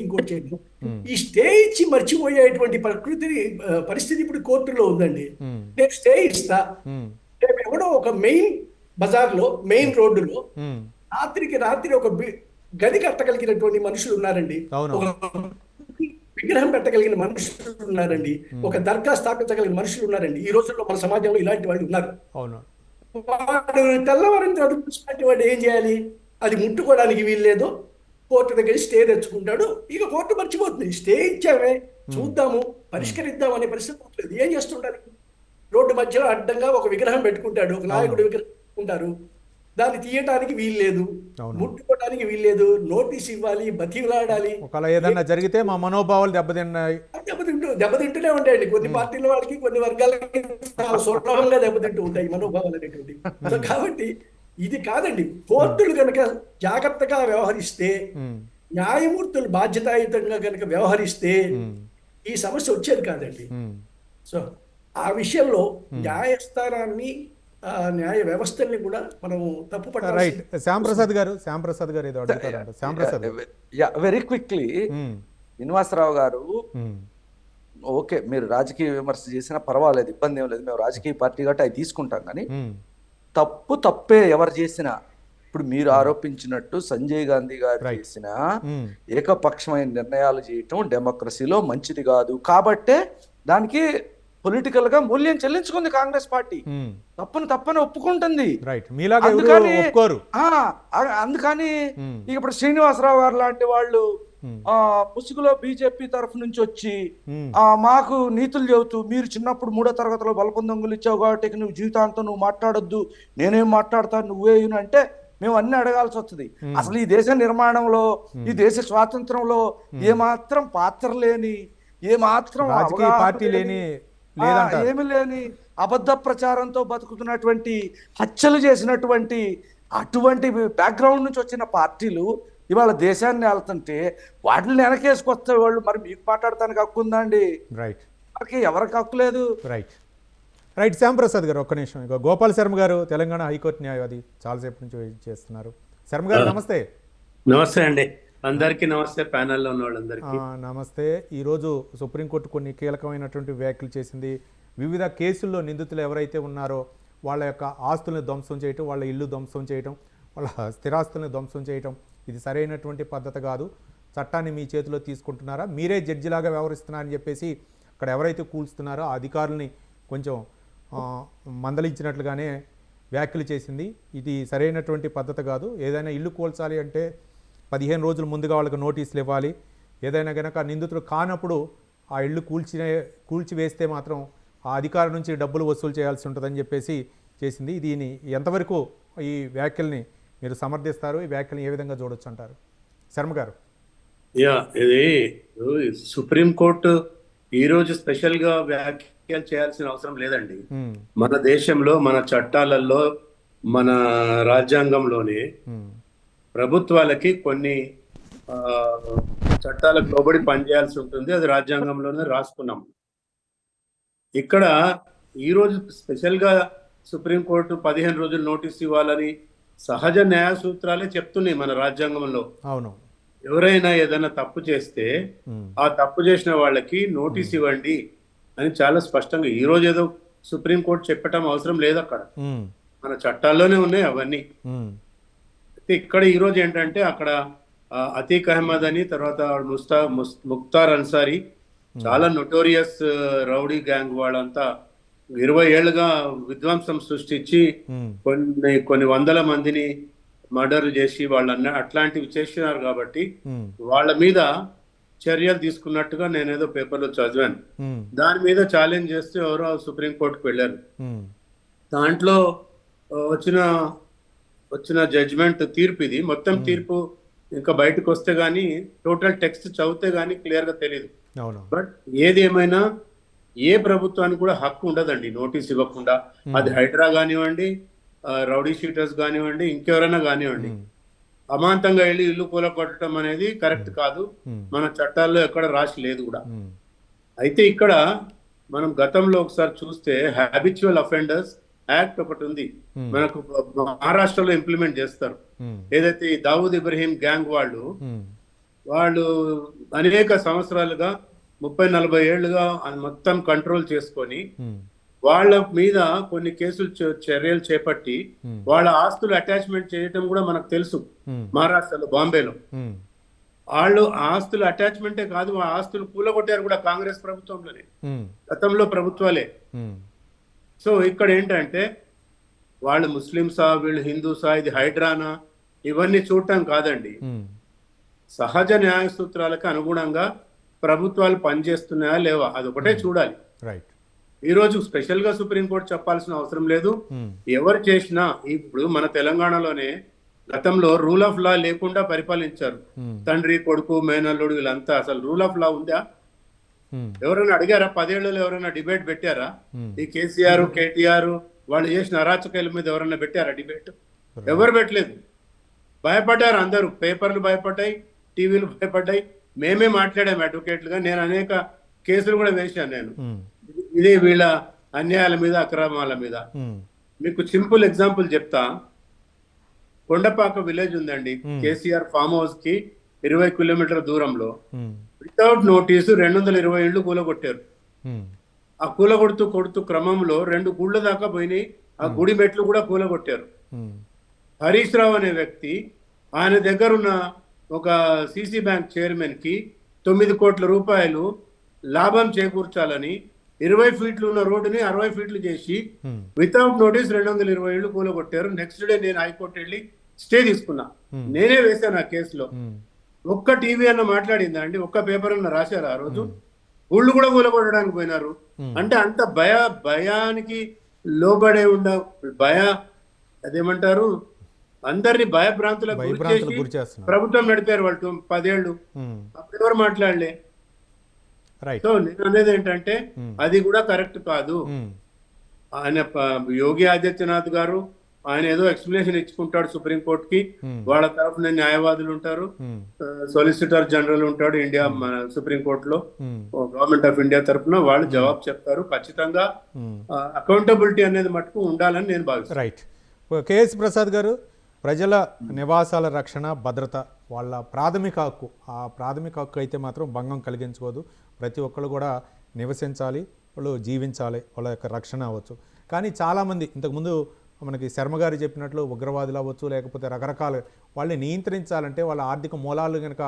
ఈ స్టే ఇచ్చి మర్చిపోయేటువంటి పరిస్థితి ఇప్పుడు కోర్టులో ఉందండి. నేను స్టే ఇస్తా, రేపు ఎవడో ఒక మెయిన్ బజార్లో మెయిన్ రోడ్డులో రాత్రికి రాత్రి ఒక గది కట్టగలిగినటువంటి మనుషులు ఉన్నారండి, ఒక విగ్రహం పెట్టగలిగిన మనుషులు ఉన్నారండి, ఒక దర్గా స్థాపించగలిగిన మనుషులు ఉన్నారండి. ఈ రోజుల్లో మన సమాజంలో ఇలాంటి వాళ్ళు ఉన్నారు. వాడు తెల్లవారిన తర్వాత వాడు ఏం చేయాలి? అది ముట్టుకోవడానికి వీల్లేదు, కోర్టు దగ్గర స్టే తెచ్చుకుంటాడు. ఇక కోర్టు మర్చిపోతుంది, స్టే ఇచ్చామే చూద్దాము పరిష్కరిద్దాం అనే పరిస్థితి లేదు. ఏం చేస్తుంటారు? రోడ్డు మధ్యలో అడ్డంగా ఒక విగ్రహం పెట్టుకుంటాడు, ఒక నాయకుడు విగ్రహం పెట్టుకుంటారు, దాన్ని తీయటానికి వీల్లేదు, ముట్టుకోవడానికి వీల్లేదు, నోటీస్ ఇవ్వాలి, బతిలాడాలి. ఏదన్నా జరిగితే మా మనోభావాలు దెబ్బతింటూనే ఉంటాయండి. కొన్ని పార్టీల వాళ్ళకి, కొన్ని వర్గాలకి చాలా సులభంగా దెబ్బతింటూ ఉంటాయి మనోభావాలు అనేటువంటి. కాబట్టి ఇది కాదండి, కోర్టులు కనుక జాగ్రత్తగా వ్యవహరిస్తే, న్యాయమూర్తులు బాధ్యతాయుతంగా కనుక వ్యవహరిస్తే ఈ సమస్య వచ్చేది కాదండి. సో ఆ విషయంలో న్యాయస్థానాన్ని, న్యాయ వ్యవస్థల్ని కూడా మనం తప్పు పట్టాలి. రైట్, శ్యాంప్రసాద్ గారు ఏదో అడుగుతారు. శ్యాంప్రసాద్, వెరీ క్విక్లీ, శ్రీనివాసరావు గారు, ఓకే మీరు రాజకీయ విమర్శ చేసినా పర్వాలేదు, ఇబ్బంది ఏం లేదు, మేము రాజకీయ పార్టీ కాబట్టి అవి తీసుకుంటాం. కానీ తప్పే ఎవరు చేసినా, ఇప్పుడు మీరు ఆరోపించినట్టు సంజయ్ గాంధీ గారు చేసిన ఏకపక్షమైన నిర్ణయాలు చేయటం డెమోక్రసీలో మంచిది కాదు. కాబట్టే దానికి పొలిటికల్ గా మూల్యం చెల్లించుకుంది కాంగ్రెస్ పార్టీ. తప్పని ఒప్పుకుంటుంది. అందుకని ఇప్పుడు శ్రీనివాసరావు గారు లాంటి వాళ్ళు ముసుగులో బీజేపీ తరఫు నుంచి వచ్చి మాకు నీతులు చెబుతూ, మీరు చిన్నప్పుడు 3వ తరగతిలో బలపం దొంగలు ఇచ్చావు కాబట్టి నువ్వు జీవితాంతం నువ్వు మాట్లాడొద్దు, నేనేం మాట్లాడతాను నువ్వే అంటే మేము అన్ని అడగాల్సి వస్తుంది. అసలు ఈ దేశ నిర్మాణంలో, ఈ దేశ స్వాతంత్రంలో ఏమాత్రం పాత్ర లేని, ఏమాత్రం ఏమి లేని అబద్ధ ప్రచారంతో బతుకుతున్నటువంటి, హత్యలు చేసినటువంటి అటువంటి బ్యాక్గ్రౌండ్ నుంచి వచ్చిన పార్టీలు ఇవాళ దేశాన్ని వెళ్తుంటే వాటిని వెనకేసుకొస్తే వాళ్ళు మరి మీకు మాట్లాడటానికి హక్కు ఉందా అండి? రైట్, ఎవరికి హక్కు లేదు. రైట్ శ్యాంప్రసాద్ గారు, ఒక్క నిమిషం. ఇక గోపాల్ శర్మ గారు, తెలంగాణ హైకోర్టు న్యాయవాది, చాలాసేపు నుంచి వెయిట్ చేస్తున్నారు. శర్మ గారు నమస్తే. నమస్తే అండి, అందరికీ నమస్తే, ప్యానెల్లో ఉన్న వాళ్ళందరికీ నమస్తే. ఈరోజు సుప్రీంకోర్టు కొన్ని కీలకమైనటువంటి వ్యాఖ్యలు చేసింది. వివిధ కేసుల్లో నిందితులు ఎవరైతే ఉన్నారో వాళ్ళ యొక్క ఆస్తులను ధ్వంసం చేయటం, వాళ్ళ ఇల్లు ధ్వంసం చేయటం, వాళ్ళ స్థిరాస్తులను ధ్వంసం చేయటం, ఇది సరైనటువంటి పద్ధతి కాదు. చట్టాన్ని మీ చేతిలో తీసుకుంటున్నారా, మీరే జడ్జిలాగా వ్యవహరిస్తున్నారని చెప్పేసి అక్కడ ఎవరైతే కూల్స్తున్నారో ఆ అధికారుల్ని కొంచెం మందలించినట్లుగానే వ్యాఖ్యలు చేసింది. ఇది సరైనటువంటి పద్ధతి కాదు. ఏదైనా ఇల్లు కూల్చాలి అంటే 15 రోజుల ముందుగా వాళ్ళకి నోటీసులు ఇవ్వాలి. ఏదైనా కనుక నిందితుడు కానప్పుడు ఆ ఇల్లు కూల్చివేస్తే మాత్రం ఆ అధికారి నుంచి డబ్బులు వసూలు చేయాల్సి ఉంటుందని చెప్పేసి చేసింది. దీని ఎంతవరకు ఈ వ్యాఖ్యల్ని మీరు సమర్థిస్తారు? ఈ వ్యాఖ్యల్ని ఏ విధంగా చూడొచ్చు అంటారు? శర్మ గారు. ఇది సుప్రీంకోర్టు ఈ రోజు స్పెషల్ గా వ్యాఖ్యలు చేయాల్సిన అవసరం లేదండి. మన దేశంలో, మన చట్టాలలో, మన రాజ్యాంగంలోనే ప్రభుత్వాలకి కొన్ని చట్టాలకు లోబడి పనిచేయాల్సి ఉంటుంది. అది రాజ్యాంగంలోనే రాసుకున్నాం. ఇక్కడ ఈ రోజు స్పెషల్ గా సుప్రీంకోర్టు 15 రోజులు నోటీస్ ఇవ్వాలని సహజ న్యాయ సూత్రాలే చెప్తున్నాయి మన రాజ్యాంగంలో. అవును. ఎవరైనా ఏదైనా తప్పు చేస్తే ఆ తప్పు చేసిన వాళ్ళకి నోటీస్ ఇవ్వండి అని చాలా స్పష్టంగా ఈ రోజు ఏదో సుప్రీంకోర్టు చెప్పటం అవసరం లేదు. అక్కడ మన చట్టాల్లోనే ఉన్నాయి అవన్నీ. ఇక్కడ ఈ రోజు ఏంటంటే అక్కడ అతీక్ అహ్మద్ అని, తర్వాత ముఖ్తార్ అన్సారీ, చాలా నొటోరియస్ రౌడీ గ్యాంగ్ వాళ్ళంతా 20 ఏళ్లుగా విధ్వంసం సృష్టించి కొన్ని వందల మందిని మర్డర్ చేసి వాళ్ళన్న అట్లాంటివి చేసినారు. కాబట్టి వాళ్ళ మీద చర్యలు తీసుకున్నట్టుగా నేనేదో పేపర్లో చదివాను. దాని మీద ఛాలెంజ్ చేస్తే ఎవరో సుప్రీంకోర్టుకు వెళ్ళారు. దాంట్లో వచ్చిన జడ్జిమెంట్ తీర్పు ఇది. మొత్తం తీర్పు ఇంకా బయటకు వస్తే గానీ, టోటల్ టెక్స్ట్ చదివితే గానీ క్లియర్ గా తెలియదు. బట్ ఏది ఏమైనా ఏ ప్రభుత్వానికి కూడా హక్కు ఉండదండి నోటీస్ ఇవ్వకుండా. అది హైడ్రా కానివ్వండి, రౌడీ షీటర్స్ కానివ్వండి, ఇంకెవరైనా కానివ్వండి. అమాంతంగా వెళ్ళి ఇల్లు కూలగొట్టడం అనేది కరెక్ట్ కాదు. మన చట్టాల్లో ఎక్కడ రాసి లేదు కూడా. అయితే ఇక్కడ మనం గతంలో ఒకసారి చూస్తే హ్యాబిచువల్ అఫెండర్స్ యాక్ట్ ఒకటి ఉంది, మనకు మహారాష్ట్రలో ఇంప్లిమెంట్ చేస్తారు. ఏదైతే ఈ దావూద్ ఇబ్రహీం గ్యాంగ్ వాళ్ళు అనేక సంవత్సరాలుగా 30-40 ఏళ్లుగా మొత్తం కంట్రోల్ చేసుకొని వాళ్ళ మీద కొన్ని కేసులు చర్యలు చేపట్టి వాళ్ళ ఆస్తులు అటాచ్మెంట్ చేయటం కూడా మనకు తెలుసు. మహారాష్ట్రలో, బాంబేలో వాళ్ళు ఆస్తులు అటాచ్మెంటే కాదు, ఆ ఆస్తులు కూలగొట్టారు కూడా కాంగ్రెస్ ప్రభుత్వంలోనే, గతంలో ప్రభుత్వాలే. సో ఇక్కడ ఏంటంటే వాళ్ళు ముస్లింసా, వీళ్ళు హిందూసా, ఇది హైడ్రానా, ఇవన్నీ చూడటం కాదండి. సహజ న్యాయ సూత్రాలకు అనుగుణంగా ప్రభుత్వాలు పనిచేస్తున్నాయా లేవా, అదొకటే చూడాలి. ఈ రోజు స్పెషల్ గా సుప్రీంకోర్టు చెప్పాల్సిన అవసరం లేదు. ఎవరు చేసినా, ఇప్పుడు మన తెలంగాణలోనే గతంలో రూల్ ఆఫ్ లా లేకుండా పరిపాలించారు. తండ్రి, కొడుకు, మేనల్లుడు వీళ్ళంతా. అసలు రూల్ ఆఫ్ లా ఉందా? ఎవరైనా అడిగారా? 10 ఏళ్లలో ఎవరైనా డిబేట్ పెట్టారా? ఈ కేసీఆర్, కేటీఆర్ వాళ్ళు చేసిన అరాచకాల మీద ఎవరైనా పెట్టారా డిబేట్? ఎవరు పెట్టలేదు. భయపడ్డారు అందరూ. పేపర్లు భయపడ్డాయి, టీవీలు భయపడ్డాయి. మేమే మాట్లాడాము అడ్వకేట్లుగా. నేను అనేక కేసులు కూడా వేశాను నేను, ఇదే వీళ్ళ అన్యాయాల మీద, అక్రమాల మీద. మీకు సింపుల్ ఎగ్జాంపుల్ చెప్తా. కొండపాక విలేజ్ ఉందండి, కేసీఆర్ ఫామ్ హౌస్ కి 20 కిలోమీటర్ల దూరంలో. వితౌట్ నోటీసు 220 ఇళ్లు కూలగొట్టారు. ఆ కూలగొడుతూ క్రమంలో 2 గుళ్ళ దాకా పోయినాయి. ఆ గుడి మెట్లు కూడా కూలగొట్టారు. హరీష్ రావు అనే వ్యక్తి, ఆయన దగ్గర ఉన్న ఒక సిసి బ్యాంక్ చైర్మన్ కి 9 కోట్ల రూపాయలు లాభం చేకూర్చాలని 20 ఫీట్లు ఉన్న రోడ్డుని 60 ఫీట్లు చేసి వితౌట్ నోటీస్ 220 ఇళ్లు కూలగొట్టారు. నెక్స్ట్ డే నేను హైకోర్టు వెళ్ళి స్టే తీసుకున్నా. నేనే వేశాను ఆ కేసులో. ఒక్క టీవీ అన్న మాట్లాడిందా అండి? ఒక్క పేపర్ అన్న రాశారు? ఆ రోజు ఊళ్ళు కూడా కూలగొట్టడానికి పోయినారు. అంటే అంత భయానికి లోబడే అదేమంటారు, అందరినీ భయభ్రాంతులకు గురి చేసి ప్రభుత్వం నడిపారు వాళ్ళు 10 ఏళ్ళు. అప్పుడు ఎవరు మాట్లాడలే. సో నేను అనేది ఏంటంటే అది కూడా కరెక్ట్ కాదు. ఆయన యోగి ఆదిత్యనాథ్ గారు ఆయన ఏదో ఎక్స్ప్లెనేషన్ ఇచ్చుకుంటాడు సుప్రీంకోర్టుకి. వాళ్ళ తరఫున న్యాయవాదులు ఉంటారు, సొలిసిటర్ జనరల్ ఉంటాడు ఇండియా సుప్రీంకోర్టులో, గవర్నమెంట్ ఆఫ్ ఇండియా తరఫున వాళ్ళు జవాబు చెప్తారు. ఖచ్చితంగా అకౌంటబిలిటీ అనేది మటుకు ఉండాలని నేను భావిస్తాను. రైట్. కేఎస్ ప్రసాద్ గారు, ప్రజల నివాసాల రక్షణ, భద్రత వాళ్ళ ప్రాథమిక హక్కు. ఆ ప్రాథమిక హక్కు అయితే మాత్రం భంగం కలిగించుకోదు. ప్రతి ఒక్కళ్ళు కూడా నివసించాలి, వాళ్ళు జీవించాలి, వాళ్ళ యొక్క రక్షణ అవ్వచ్చు. కానీ చాలామంది ఇంతకుముందు మనకి శర్మ గారు చెప్పినట్లు ఉగ్రవాదులు అవ్వచ్చు, లేకపోతే రకరకాల వాళ్ళని నియంత్రించాలంటే, వాళ్ళ ఆర్థిక మూలాలు కనుక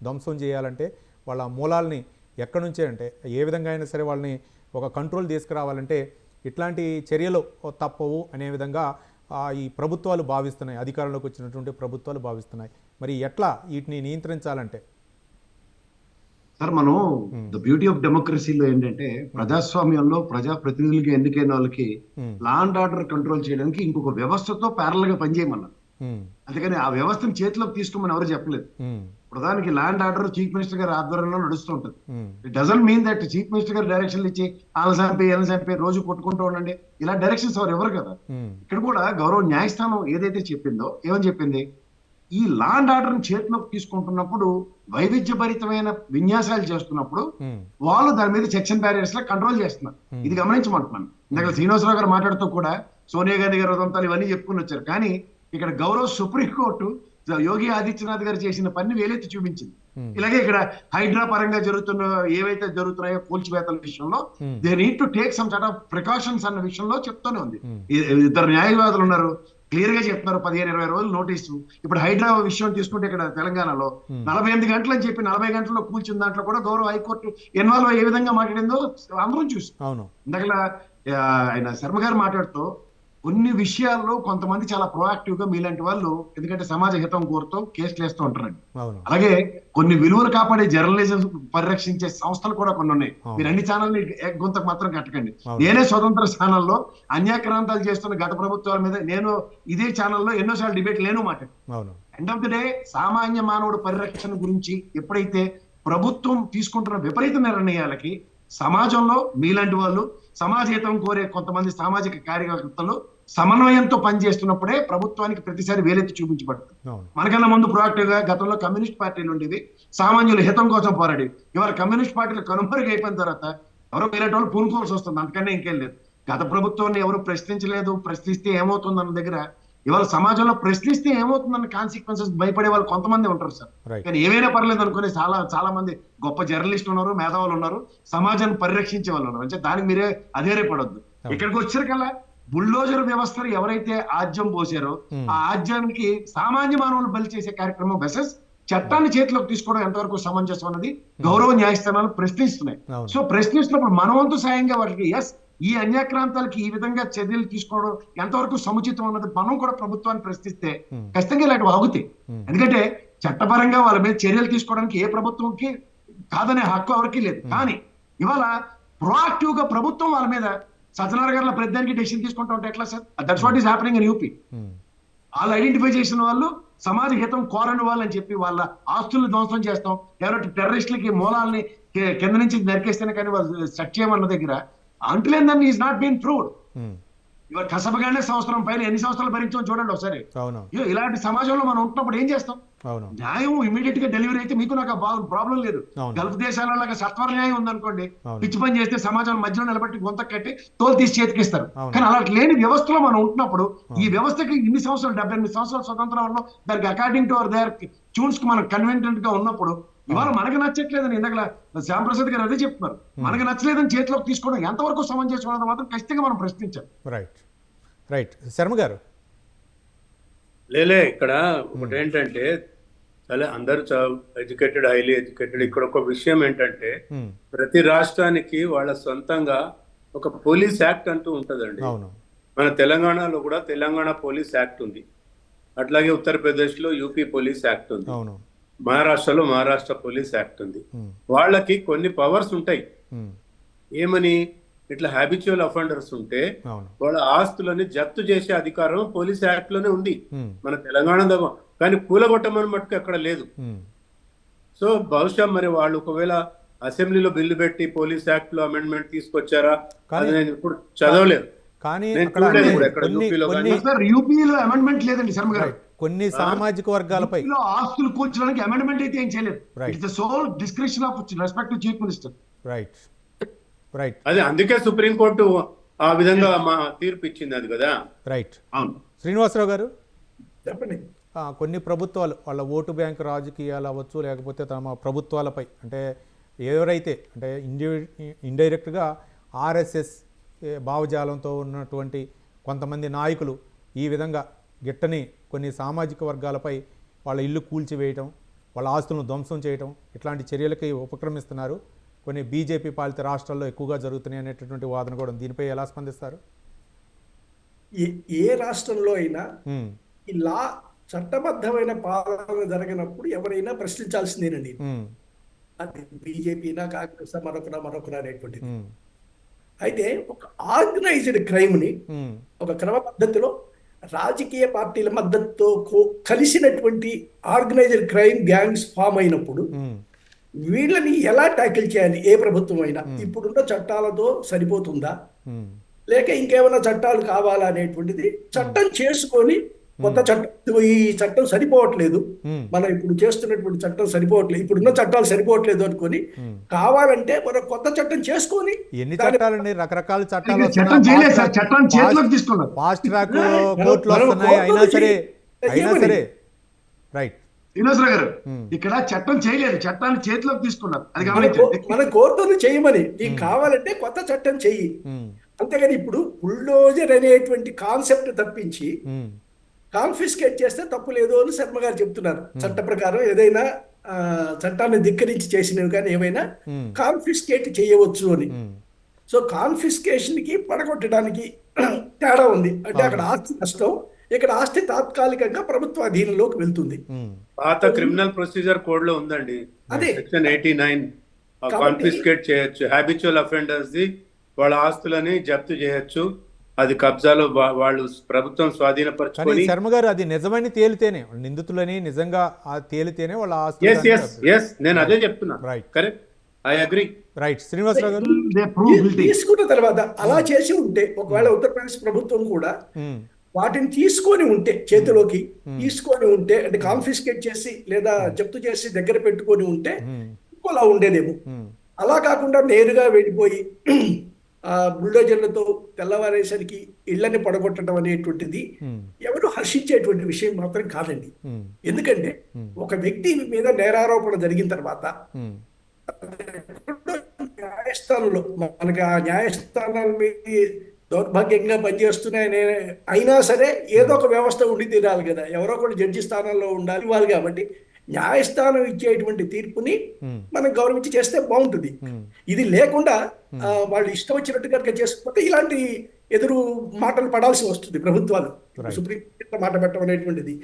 ధ్వంసం చేయాలంటే, వాళ్ళ మూలాలని ఎక్కడి నుంచే అంటే ఏ విధంగా అయినా సరే వాళ్ళని ఒక కంట్రోల్ తీసుకురావాలంటే ఇట్లాంటి చర్యలు తప్పవు అనే విధంగా ఈ ప్రభుత్వాలు భావిస్తున్నాయి, అధికారంలోకి వచ్చినటువంటి ప్రభుత్వాలు భావిస్తున్నాయి. మరి ఎట్లా వీటిని నియంత్రించాలంటే? సార్, మనం ద బ్యూటీ ఆఫ్ డెమోక్రసీలో ఏంటంటే ప్రజాస్వామ్యంలో ప్రజా ప్రతినిధులుగా ఎన్నికైన వాళ్ళకి లా అండ్ ఆర్డర్ కంట్రోల్ చేయడానికి ఇంకొక వ్యవస్థతో ప్యారల్ గా పనిచేయమన్నారు. అందుకని ఆ వ్యవస్థను చేతిలోకి తీసుకోమని ఎవరు చెప్పలేదు. ప్రధానికి ల్యాండ్ ఆర్డర్ చీఫ్ మినిస్టర్ గారి ఆధ్వర్యంలో నడుస్తూ ఉంటుంది. It doesn't mean that chief minister గారు డైరెక్షన్లు ఇచ్చి వాళ్ళని చంపి రోజు కొట్టుకుంటూ ఉండండి ఇలా డైరెక్షన్స్ ఎవరు కదా. ఇక్కడ కూడా గౌరవ న్యాయస్థానం ఏదైతే చెప్పిందో ఏమని చెప్పింది, ఈ లా అండ్ ఆర్డర్ చేతిలోకి తీసుకుంటున్నప్పుడు వైవిధ్యభరితమైన విన్యాసాలు చేస్తున్నప్పుడు వాళ్ళు దాని మీద checks and barriers law control చేస్తున్నారు. ఇది గమనించమంటున్నాను. ఇందాక శ్రీనివాసరావు గారు మాట్లాడుతూ కూడా సోనియా గాంధీ గారు ఉదంతాలు ఇవన్నీ చెప్పుకుని వచ్చారు. కానీ ఇక్కడ గౌరవ సుప్రీంకోర్టు యోగి ఆదిత్యనాథ్ గారు చేసిన పని వేలెత్తి చూపించింది. ఇలాగే ఇక్కడ హైడ్రా పరంగా ఏవైతే జరుగుతున్నాయో కూల్చివేతల విషయంలో they need to take some sort of precautions అన్న విషయంలో చెప్తూనే ఉంది. ఇద్దరు న్యాయవాదులు ఉన్నారు, క్లియర్ గా చెప్తున్నారు 15-20 రోజులు నోటీసు. ఇప్పుడు హైడ్రా విషయం తీసుకుంటే ఇక్కడ తెలంగాణలో 48 గంటలు అని చెప్పి 40 గంటల్లో కూల్చిన దాంట్లో కూడా గౌరవ హైకోర్టు ఇన్వాల్వ్ ఏ విధంగా మాట్లాడిందో అందరం చూస్తాం. ఇందాక ఆయన శర్మ గారు మాట్లాడుతూ కొన్ని విషయాల్లో కొంతమంది చాలా ప్రొయాక్టివ్ గా మీలాంటి వాళ్ళు, ఎందుకంటే సమాజ హితం కోరుతూ కేసులు వేస్తూ ఉంటారండి. అలాగే కొన్ని విలువలు కాపాడే జర్నలిజం పరిరక్షించే సంస్థలు కూడా కొన్ని ఉన్నాయి. మీరు అన్ని ఛానల్ గొంతకు మాత్రం కట్టకండి. నేనే స్వతంత్ర ఛానల్లో అన్యాక్రాంతాలు చేస్తున్న గత ప్రభుత్వాల మీద నేను ఇదే ఛానల్లో ఎన్నోసార్లు డిబేట్లు నేను మాట్లాడు. ఎండ్ ఆఫ్ ది డే సామాన్య మానవుడు పరిరక్షణ గురించి ఎప్పుడైతే ప్రభుత్వం తీసుకుంటున్న విపరీత నిర్ణయాలకి సమాజంలో మీలాంటి వాళ్ళు, సమాజ హితం కోరే కొంతమంది సామాజిక కార్యకర్తలు సమన్వయంతో పనిచేస్తున్నప్పుడే ప్రభుత్వానికి ప్రతిసారి వేలెత్తి చూపించబడుతుంది. మనకన్నా ముందు ప్రొయాక్టివ్ గా గతంలో కమ్యూనిస్ట్ పార్టీలు ఉండేవి, సామాన్యుల హితం కోసం పోరాడి. ఇవాళ కమ్యూనిస్ట్ పార్టీలు కనుమరుగు అయిపోయిన తర్వాత ఎవరో వేరే వాళ్ళు పూనుకోవాల్సి వస్తుంది, అంతకన్నా ఇంకేం లేదు. గత ప్రభుత్వాన్ని ఎవరు ప్రశ్నించలేదు, ప్రశ్నిస్తే ఏమవుతుందన్న దగ్గర ఇవాళ సమాజంలో ప్రశ్నిస్తే ఏమవుతుందన్న కాన్సిక్వెన్సెస్ భయపడే వాళ్ళు కొంతమంది ఉంటారు సార్. కానీ ఏమైనా పర్లేదు అనుకునే చాలా మంది గొప్ప జర్నలిస్టులు ఉన్నారు, మేధావులు ఉన్నారు, సమాజాన్ని పరిరక్షించే వాళ్ళు ఉన్నారు. అంటే దానికి మీరే అధైర్యపడొద్దు. ఇక్కడికి వచ్చారికల్లా బుల్డోజర్ వ్యవస్థను ఎవరైతే ఆజ్యం పోసారో ఆ ఆజ్యానికి సామాన్య మానవులు బలి చేసే కార్యక్రమం వెసెస్ చట్టాన్ని చేతిలోకి తీసుకోవడం ఎంతవరకు సమంజసం అన్నది గౌరవ న్యాయస్థానాలు ప్రశ్నిస్తున్నాయి. సో ప్రశ్నిస్తున్నప్పుడు మనవంతు సాయంగా వాటికి ఎస్ ఈ అన్యాక్రాంతాలకి ఈ విధంగా చర్యలు తీసుకోవడం ఎంతవరకు సముచితం అన్నది మనం కూడా ప్రభుత్వాన్ని ప్రశ్నిస్తే ఖచ్చితంగా ఇలాంటివి ఆగుతాయి. ఎందుకంటే చట్టపరంగా వాళ్ళ మీద చర్యలు తీసుకోవడానికి ఏ ప్రభుత్వంకి కాదనే హక్కు ఎవరికి లేదు. కానీ ఇవాళ ప్రొయాక్టివ్ గా ప్రభుత్వం వాళ్ళ మీద సజ్జనార్ గారి ప్రతిదానికి డెసిషన్ తీసుకుంటా ఉంటే ఎట్లా sir? That's what is happening in UP. వాళ్ళు ఐడెంటిఫై చేసిన వాళ్ళు సమాజ హితం కోరని వాళ్ళు అని చెప్పి వాళ్ళ ఆస్తులను ధ్వంసం చేస్తాం, ఎవరైతే టెర్రరిస్టులకి మూలాలని కింద నుంచి నరికేస్తేనే కానీ వాళ్ళు సెట్ చేయమన్న దగ్గర అంటులేని దాన్ని ఈజ్ నాట్ బీన్ ప్రూవ్డ్. ఇవాళ కసబగానే సంవత్సరం పైన ఎన్ని సంవత్సరాలు భరించాం చూడండి ఒకసారి. ఇలాంటి సమాజంలో మనం ఉంటున్నప్పుడు ఏం చేస్తాం? న్యాయం ఇమీడియట్ గా డెలివరీ అయితే మీకు నాకు ప్రాబ్లం లేదు. గల్ఫ్ దేశాలలాగా సత్వర న్యాయం ఉందనుకోండి, పిచ్చి పని చేస్తే సమాజం మధ్యలో నిలబెట్టి గొంత కట్టి తోలు తీసి చేతికిస్తారు. కానీ అలా లేని వ్యవస్థలో మనం ఉంటున్నప్పుడు ఈ వ్యవస్థకి ఇన్ని సంవత్సరాలు 78 సంవత్సరాల స్వతంత్రం ఉన్న దానికి according to our their tunes కి మనం కన్వీనియంట్ గా ఉన్నప్పుడు ఇవాళ మనకు నచ్చట్లేదని ఇందాక శ్యాంప్రసాద్ గారు అదే చెప్తున్నారు. మనకు నచ్చలేదని చేతిలోకి తీసుకోవడం ఎంతవరకు సమంజసం అన్నది మాత్రం ఖచ్చితంగా మనం ప్రశ్నించాలి. రైట్ శర్మ గారు. లేలే ఇక్కడ ఒకటి ఏంటంటే అందరూ ఎడ్యుకేటెడ్, హైలీ ఎడ్యుకేటెడ్. ఇక్కడ ఒక విషయం ఏంటంటే ప్రతి రాష్ట్రానికి వాళ్ళ సొంతంగా ఒక పోలీస్ యాక్ట్ అంటూ ఉంటదండి. మన తెలంగాణలో కూడా తెలంగాణ పోలీస్ యాక్ట్ ఉంది, అట్లాగే ఉత్తరప్రదేశ్ లో యూపీ పోలీస్ యాక్ట్ ఉంది, మహారాష్ట్రలో మహారాష్ట్ర పోలీస్ యాక్ట్ ఉంది. వాళ్ళకి కొన్ని పవర్స్ ఉంటాయి. ఏమని? ఇట్లా హ్యాబిచువల్ అఫెండర్స్ ఉంటే వాళ్ళ ఆస్తులని జప్తు చేసే అధికారం పోలీస్ యాక్ట్ లోనే ఉంది మన తెలంగాణ. కానీ కూలగొట్టమని మటుకు అక్కడ లేదు. సో బహుశా మరి వాళ్ళు ఒకవేళ అసెంబ్లీలో బిల్లు పెట్టి పోలీస్ యాక్ట్ లో అమెండ్మెంట్ తీసుకొచ్చారా అది నేను ఇప్పుడు చదవలేదు. కానీ యూపీలో అమెండ్మెంట్ లేదండి శర్మ గారు. కొన్ని సామాజిక వర్గాలపై ఆస్తులు కూర్చోడానికి అమెండ్మెంట్ అయితే ఏం చేయలేదు. It's the soul description of respect to chief minister. Right అదే అందుకే సుప్రీంకోర్టు ఆ విధంగా మా తీర్పు ఇచ్చింది అది కదా. రైట్. శ్రీనివాసరావు గారు చెప్పండి. కొన్ని ప్రభుత్వాలు వాళ్ళ ఓటు బ్యాంక్ రాజకీయాలు అవ్వచ్చు, లేకపోతే తమ ప్రభుత్వాలపై అంటే ఎవరైతే అంటే ఇండైరెక్ట్గా ఆర్ఎస్ఎస్ భావజాలంతో ఉన్నటువంటి కొంతమంది నాయకులు ఈ విధంగా గిట్టని కొన్ని సామాజిక వర్గాలపై వాళ్ళ ఇల్లు కూల్చివేయటం, వాళ్ళ ఆస్తులను ధ్వంసం చేయటం, ఇట్లాంటి చర్యలకి ఉపక్రమిస్తున్నారు. కొన్ని బీజేపీ పాలిత రాష్ట్రాల్లో ఎక్కువగా జరుగుతున్నాయి అనేటటువంటి వాదన కూడా. దీనిపై ఎలా స్పందిస్తారు? ఏ రాష్ట్రంలో అయినా ఉమ్, ఈ లా చట్టబద్ధమైన పాలన జరగనప్పుడు ఎవరైనా ప్రశ్నించాల్సిందేనండి. ఉమ్, అది బీజేపీనా కాంగ్రెస్ మరొకరా అనేటువంటిది. ఉమ్, అయితే ఒక ఆర్గనైజ్డ్ క్రైమ్ని ఉమ్, ఒక క్రమ పద్ధతిలో రాజకీయ పార్టీల మద్దతుతో కలిసినటువంటి ఆర్గనైజ్డ్ క్రైమ్ గ్యాంగ్స్ ఫామ్ అయినప్పుడు ఉమ్, వీళ్ళని ఎలా ట్యాకిల్ చేయాలి? ఏ ప్రభుత్వం అయినా ఇప్పుడున్న చట్టాలతో సరిపోతుందా, ఉమ్, లేక ఇంకేమైనా చట్టాలు కావాలా అనేటువంటిది చట్టం చేసుకొని కొత్త చట్టం, ఈ చట్టం సరిపోవట్లేదు, ఉమ్, మనం ఇప్పుడు చేస్తున్నటువంటి చట్టం సరిపోవట్లేదు, ఇప్పుడున్న చట్టాలు సరిపోవట్లేదు అనుకొని ఉమ్. కావాలంటే మనం కొత్త చట్టం చేసుకొని ఎన్ని దాని చట్టాలండి, రకరకాల చట్టాలు ఇంకా చట్టం చేయలేదు సార్, చట్టాన్ని చేతిలోకి తీసుకున్నారు. ఫాస్ట్ ట్రాక్ మనం- కోర్టులు మనం వస్తున్నాయి, అయినా కోర్టులో సరే చేయమని. రైట్. శ్రీనివాసరావు గారు ఇక్కడ చట్టం చేయలేదు, చట్టాన్ని చేతిలోకి తీసుకున్నారు. అది మన గమనించండి. మన కోర్టును చేయమని, నీకు కావాలంటే కొత్త చట్టం చెయ్యి. ఉమ్, అంతేగాని ఇప్పుడు బుల్డోజర్ అనేటువంటి కాన్సెప్ట్ తప్పించి ఉమ్, కాన్ఫిస్కేట్ చేస్తే తప్పు లేదు అని శర్మ గారు చెప్తున్నారు. చట్ట ప్రకారం ఏదైనా చట్టాన్ని ధిక్కరించి చేసినవి కానీ ఏమైనా ఉమ్, కాన్ఫిస్కేట్ చేయవచ్చు అని. ఉమ్, సో కాన్ఫిస్కేషన్ కి పడగొట్టడానికి తేడా ఉంది. అంటే అక్కడ ఆస్తి నష్టం, ఇక్కడ ఆస్తి తాత్కాలికంగా ప్రభుత్వ అధీనంలోకి వెళ్తుంది. ఉమ్, పాత క్రిమినల్ ప్రొసీజర్ కోడ్ లో ఉందండి, అదే. సెక్షన్ 89 కాబట్టి- కాన్ఫిస్కేట్ చేయొచ్చు. హ్యాబిచువల్ అఫెండర్స్ ది వాళ్ళ ఆస్తులని జప్తు చేయొచ్చు. అది కబ్జాలో వాళ్ళు ప్రభుత్వం కానీ స్వాధీనపరచుకొని. శర్మ గారు అది నిజమని తేలితేనే, నిందితులని నిజంగా తేలితేనే వాళ్ళ ఎస్ ఎస్ ఆస్తి. ఎస్ నేను అదే చెప్తున్నా. Right. Correct, I agree. Right. Srinivasarao garu. They prove guilty. తీసుకున్న తర్వాత అలా చేసి ఉంటే ఒకవేళ ఉత్తరప్రదేశ్ ప్రభుత్వం కూడా ఉమ్, వాటిని తీసుకొని ఉంటే, చేతిలోకి తీసుకొని ఉంటే, అంటే కాన్ఫిస్కేట్ చేసి లేదా జప్తు చేసి దగ్గర పెట్టుకొని ఉంటే ఉమ్, ఇంకోలా ఉండేదేమో. ఉమ్, అలా కాకుండా నేరుగా వెళ్ళిపోయి బుల్డోజర్లతో తెల్లవారేసరికి ఇళ్లని పడగొట్టడం అనేటువంటిది ఉమ్, ఎవరు హర్షించేటువంటి విషయం మాత్రం కాదండి. ఉమ్, ఎందుకంటే ఒక వ్యక్తి మీద నేరారోపణ జరిగిన తర్వాత ఉమ్, న్యాయస్థానంలో మనకి ఆ న్యాయస్థానాల మీద దౌర్భాగ్యంగా పనిచేస్తున్నాయని అయినా సరే ఏదో ఒక వ్యవస్థ ఉండి తీరాలి కదా, ఎవరో ఒకటి జడ్జి స్థానంలో ఉండాలి వాళ్ళు. కాబట్టి న్యాయస్థానం ఇచ్చేటువంటి తీర్పుని మనం గౌరవించి చేస్తే బాగుంటుంది. ఇది లేకుండా వాళ్ళు ఇష్టం వచ్చినట్టు కనుక చేసుకుంటే ఇలాంటి ఎదురు మాటలు పడాల్సి వస్తుంది ప్రభుత్వాలు. సుప్రీం మాట పెట్టడం అనేటువంటిది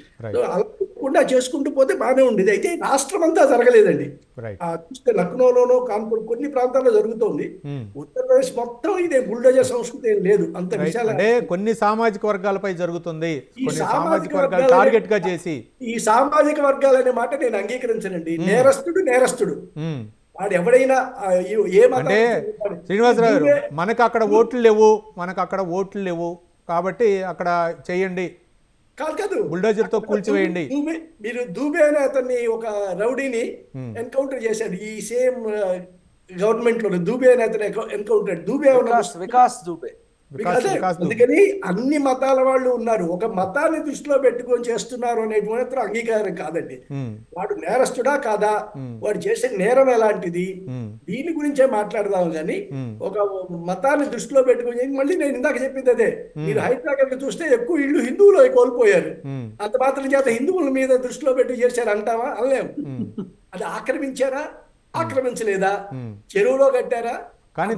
అలా చేసుకుంటూ పోతే బాగానే ఉండేది. అయితే రాష్ట్రం అంతా జరగలేదండి. చూస్తే లక్నోలోనో కాన్పూర్ కొన్ని ప్రాంతాల్లో జరుగుతోంది. ఉత్తరప్రదేశ్ మొత్తం ఇదే బుల్డోజర్ సంస్కృతి ఏం లేదు అంత విశాల. అంటే కొన్ని సామాజిక వర్గాలపై జరుగుతుంది, కొన్ని సామాజిక వర్గాలు టార్గెట్ గా చేసి. ఈ సామాజిక వర్గాలు అనే మాట నేను అంగీకరించనండి. నేరస్తుడు వాడు ఎవడైనా ఏ అంటే శ్రీనివాసరావు గారు, మనకు అక్కడ ఓట్లు లేవు కాబట్టి అక్కడ చేయండి, కాదు బుల్డోజర్ తో కూల్చివేయండి. మీరు దూబే అనే అతన్ని ఒక రౌడీని ఎన్కౌంటర్ చేశాడు ఈ సేమ్ గవర్నమెంట్ లో. దూబే అనే అతను ఎన్కౌంటర్. వికాస్ దూబే. అందుకని అన్ని మతాల వాళ్ళు ఉన్నారు, ఒక మతాన్ని దృష్టిలో పెట్టుకొని చేస్తున్నారు అనే మాత్రం అంగీకారం కాదండి. వాడు నేరస్తుడా కాదా, వాడు చేసే నేరం ఎలాంటిది, దీని గురించే మాట్లాడదాం కానీ ఒక మతాన్ని దృష్టిలో పెట్టుకొని. మళ్ళీ నేను ఇందాక చెప్పింది అదే, మీరు హైదరాబాద్ చూస్తే ఎక్కువ ఇళ్ళు హిందువులు కోల్పోయారు. అంత మాత్రం చేత హిందువుల మీద దృష్టిలో పెట్టి చేశారు అంటావా? అనలేం. అది ఆక్రమించారా, ఆక్రమించలేదా, చెరువులో కట్టారా, కానీ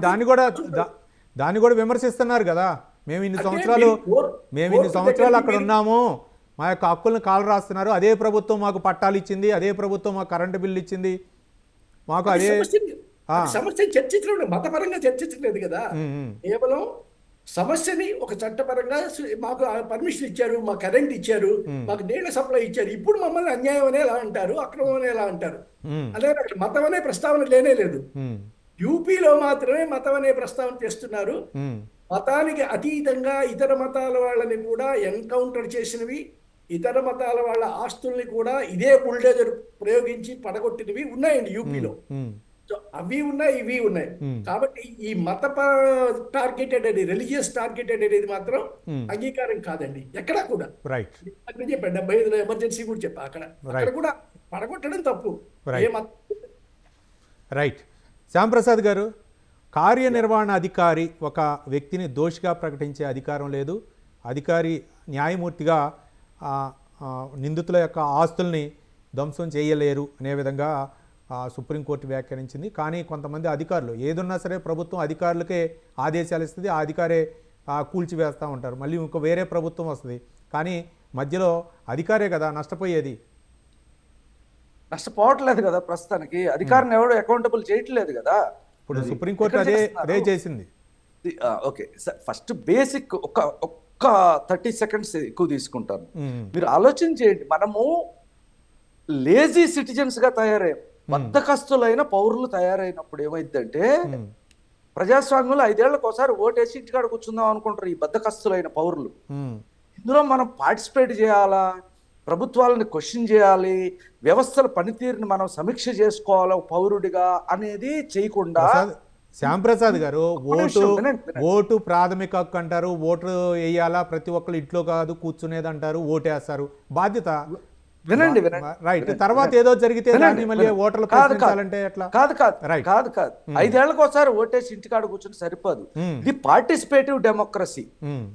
దాన్ని కూడా విమర్శిస్తున్నారు కదా. మేము ఇన్ని సంవత్సరాలు అక్కడ ఉన్నాము, మా యొక్క హక్కులను కాలు రాస్తున్నారు, అదే ప్రభుత్వం మాకు పట్టాలు ఇచ్చింది, అదే ప్రభుత్వం మాకు కరెంటు బిల్లు ఇచ్చింది, మాకు అదే సమస్యను చర్చించడం మతపరంగా చర్చించలేదు కదా. కేవలం సమస్యని ఒక చట్టపరంగా మాకు పర్మిషన్ ఇచ్చారు, మాకు కరెంట్ ఇచ్చారు, మాకు నీళ్ల సప్లై ఇచ్చారు, ఇప్పుడు మమ్మల్ని అన్యాయం అనే ఎలా అంటారు, అక్రమం అనే ఎలా అంటారు. అదే మతం అనే ప్రస్తావన లేనే లేదు. యూపీలో మాత్రమే మతం అనే ప్రస్తావన చేస్తున్నారు. మతానికి అతీతంగా ఇతర మతాల వాళ్ళని కూడా ఎన్కౌంటర్ చేసినవి, ఇతర మతాల వాళ్ళ ఆస్తుల్ని కూడా ఇదే బుల్డోజర్ ప్రయోగించి పడగొట్టినవి ఉన్నాయండి యూపీలో. అవి ఉన్నాయి, ఇవి ఉన్నాయి. కాబట్టి ఈ మత టార్గెటెడ్ అనేది, రిలీజియస్ టార్గెటెడ్ అనేది మాత్రం అంగీకారం కాదండి ఎక్కడా కూడా. అక్కడ చెప్పాను 75 ఎమర్జెన్సీ కూడా చెప్పా, అక్కడ కూడా పడగొట్టడం తప్పు. రైట్. శ్యాంప్రసాద్ గారు, కార్యనిర్వహణ అధికారి ఒక వ్యక్తిని దోషిగా ప్రకటించే అధికారం లేదు. అధికారి న్యాయమూర్తిగా నిందితుల యొక్క ఆస్తుల్ని ధ్వంసం చేయలేరు అనే విధంగా సుప్రీంకోర్టు వ్యాఖ్యానించింది. కానీ కొంతమంది అధికారులు, ఏదున్నా సరే ప్రభుత్వం అధికారులకే ఆదేశాలు ఇస్తుంది, ఆ అధికారే కూల్చివేస్తూ ఉంటారు. మళ్ళీ ఇంకో వేరే ప్రభుత్వం వస్తుంది, కానీ మధ్యలో అధికారే కదా నష్టపోయేది. నష్టపోవట్లేదు కదా ప్రస్తుతానికి, అధికారిని ఎవడు అకౌంటబుల్ చేయట్లేదు కదా. ఇప్పుడు సుప్రీంకోర్టు అదే చేసింది. ఓకే సార్, ఫస్ట్ బేసిక్ ఒక్క 30 సెకండ్స్ ఎక్కువ తీసుకుంటాను. మీరు ఆలోచన చేయండి, మనము లేజీ సిటిజన్స్ గా తయారయ్యాం, బద్ధకస్తులైన పౌరులు తయారైనప్పుడు ఏమైందంటే ప్రజాస్వామ్యంలో 5 ఏళ్లకు ఒకసారి ఓటేసి ఇంటికాడ కూర్చుందాం అనుకుంటారు ఈ బద్ధకస్తులైన పౌరులు. ఇందులో మనం పార్టిసిపేట్ చేయాలా, ప్రభుత్వాలను క్వశ్చన్ చేయాలి, వ్యవస్థల పనితీరుని మనం సమీక్ష చేసుకోవాలి పౌరుడిగా అనేది చేయకుండా. శ్యాంప్రసాద్ గారు, ఓటు ప్రాథమిక హక్కు అంటారు, ఓటు వేయాలా, ప్రతి ఒక్కరు ఇంట్లో కాదు కూర్చునేది అంటారు, ఓటేస్తారు, బాధ్యత. వినండి రైట్. తర్వాత ఏదో జరిగితే మళ్ళీ ఓటర్లు ప్రశ్నించాలంటే ఎట్లా? కాదు 5 ఏళ్లకు ఒకసారి ఓటేసి ఇంటికాడ కూర్చొని సరిపోదు. ఇది పార్టిసిపేటివ్ డెమోక్రసీ,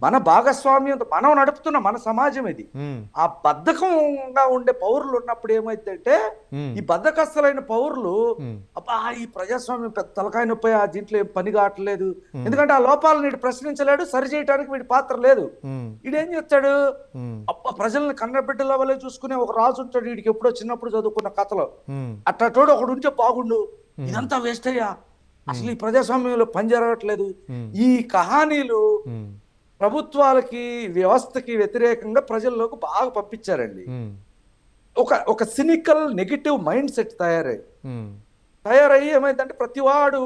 మన భాగస్వామ్యం, మనం నడుపుతున్న మన సమాజం ఇది. ఆ బద్ధకంగా ఉండే పౌరులు ఉన్నప్పుడు ఏమైందంటే ఈ బద్ధకస్తులైన పౌరులు అబ్బా ఈ ప్రజాస్వామ్యం పెద్ద తలకాయ నొప్పి, ఆ దీంట్లో ఏం పని కావట్లేదు, ఎందుకంటే ఆ లోపాలను వీడు ప్రశ్నించలేడు, సరి చేయడానికి వీడి పాత్ర లేదు. వీడేం చేస్తాడు, అబ్బా ప్రజల్ని కన్నబిడ్డల వల్లే చూసుకునే ఒక రాజు ఉంటాడు, వీడికి ఎప్పుడో చిన్నప్పుడు చదువుకున్న కథలో అట్టోడు ఒకడు ఉంటే బాగుండు, ఇదంతా వేస్ట్ అయ్యా, అసలు ఈ ప్రజాస్వామ్యంలో పని జరగట్లేదు. ఈ కహానీలు ప్రభుత్వాలకి వ్యవస్థకి వ్యతిరేకంగా ప్రజల్లోకి బాగా పంపించారండి. ఒక సినికల్ నెగటివ్ మైండ్ సెట్ తయారయ్యి ఏమైందంటే ప్రతివాడు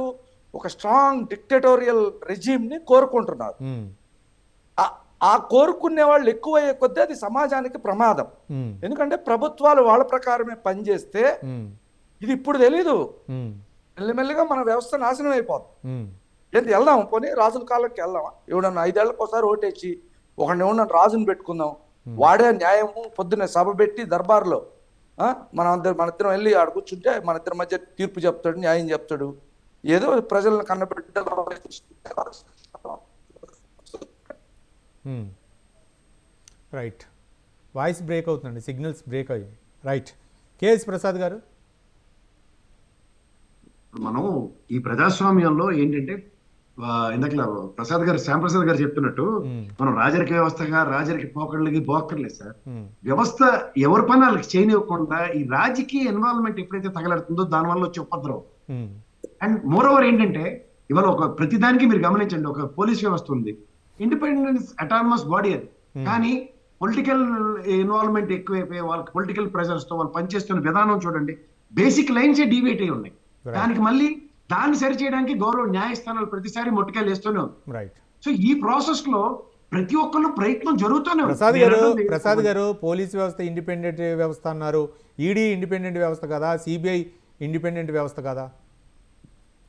ఒక స్ట్రాంగ్ డిక్టేటోరియల్ రెజీమ్ ని కోరుకుంటున్నారు. ఆ కోరుకునే వాళ్ళు ఎక్కువయ్యే కొద్దీ అది సమాజానికి ప్రమాదం. ఎందుకంటే ప్రభుత్వాలు వాళ్ళ ప్రకారమే పనిచేస్తే ఇది ఇప్పుడు తెలీదు, మెల్లిమెల్లిగా మన వ్యవస్థ నాశనం అయిపోతుంది. ఏంటి వెళ్దాం, పోనీ రాజుల కాలంకి వెళ్దామా, ఎవడన్నా 5 ఏళ్లకు ఒకసారి ఓటేసి ఒకడిని ఎవడన్నా రాజుని పెట్టుకుందాం, వాడే న్యాయము పొద్దున్న సభ పెట్టి దర్బార్లో మన ఇద్దరం వెళ్ళి ఆడ కూర్చుంటే మన ఇద్దరి మధ్య తీర్పు చెప్తాడు, న్యాయం చెప్తాడు, ఏదో ప్రజలను కన్నబెట్ట. రైట్. వాయిస్ బ్రేక్ అవుతుందండి, సిగ్నల్స్ బ్రేక్ అయ్యి. రైట్. కేఎస్ ప్రసాద్ గారు, మనం ఈ ప్రజాస్వామ్యంలో ఏంటంటే ఇందాక ప్రసాద్ గారు, శ్యాంప్రసాద్ గారు చెప్తున్నట్టు మనం రాజరిక వ్యవస్థగా రాజరిక పోకళ్ళకి పోక్కర్లేదు సార్. వ్యవస్థ ఎవరి పని వాళ్ళకి చేయనివ్వకుండా ఈ రాజకీయ ఇన్వాల్వ్మెంట్ ఎప్పుడైతే తగలడుతుందో దానివల్ల వచ్చే ఉపద్రవం. అండ్ మోర్ ఓవర్ ఏంటంటే ఇవాళ ఒక ప్రతిదానికి మీరు గమనించండి, ఒక పోలీస్ వ్యవస్థ ఉంది, ఇండిపెండెన్స్ అటానమస్ బాడీ అది, కానీ పొలిటికల్ ఇన్వాల్వ్మెంట్ ఎక్కువైపోయి వాళ్ళకి పొలిటికల్ ప్రెషర్స్ తో వాళ్ళు పనిచేస్తున్న విధానం చూడండి, బేసిక్ లైన్స్ డివేట్ అయి ఉన్నాయి. దానికి మళ్ళీ దాన్ని సరి చేయడానికి గౌరవ న్యాయస్థానాలు ప్రతిసారి మొట్టకాయలు వేస్తూనే ఉంది. సో ఈ ప్రాసెస్ లో ప్రతి ఒక్కళ్ళు ప్రయత్నం జరుగుతూనే ఉంది. ప్రసాద్ గారు, పోలీస్ వ్యవస్థ ఇండిపెండెంట్ వ్యవస్థ అన్నారు, ఈడీ ఇండిపెండెంట్ వ్యవస్థ కదా, సిబిఐ ఇండిపెండెంట్ వ్యవస్థ కదా,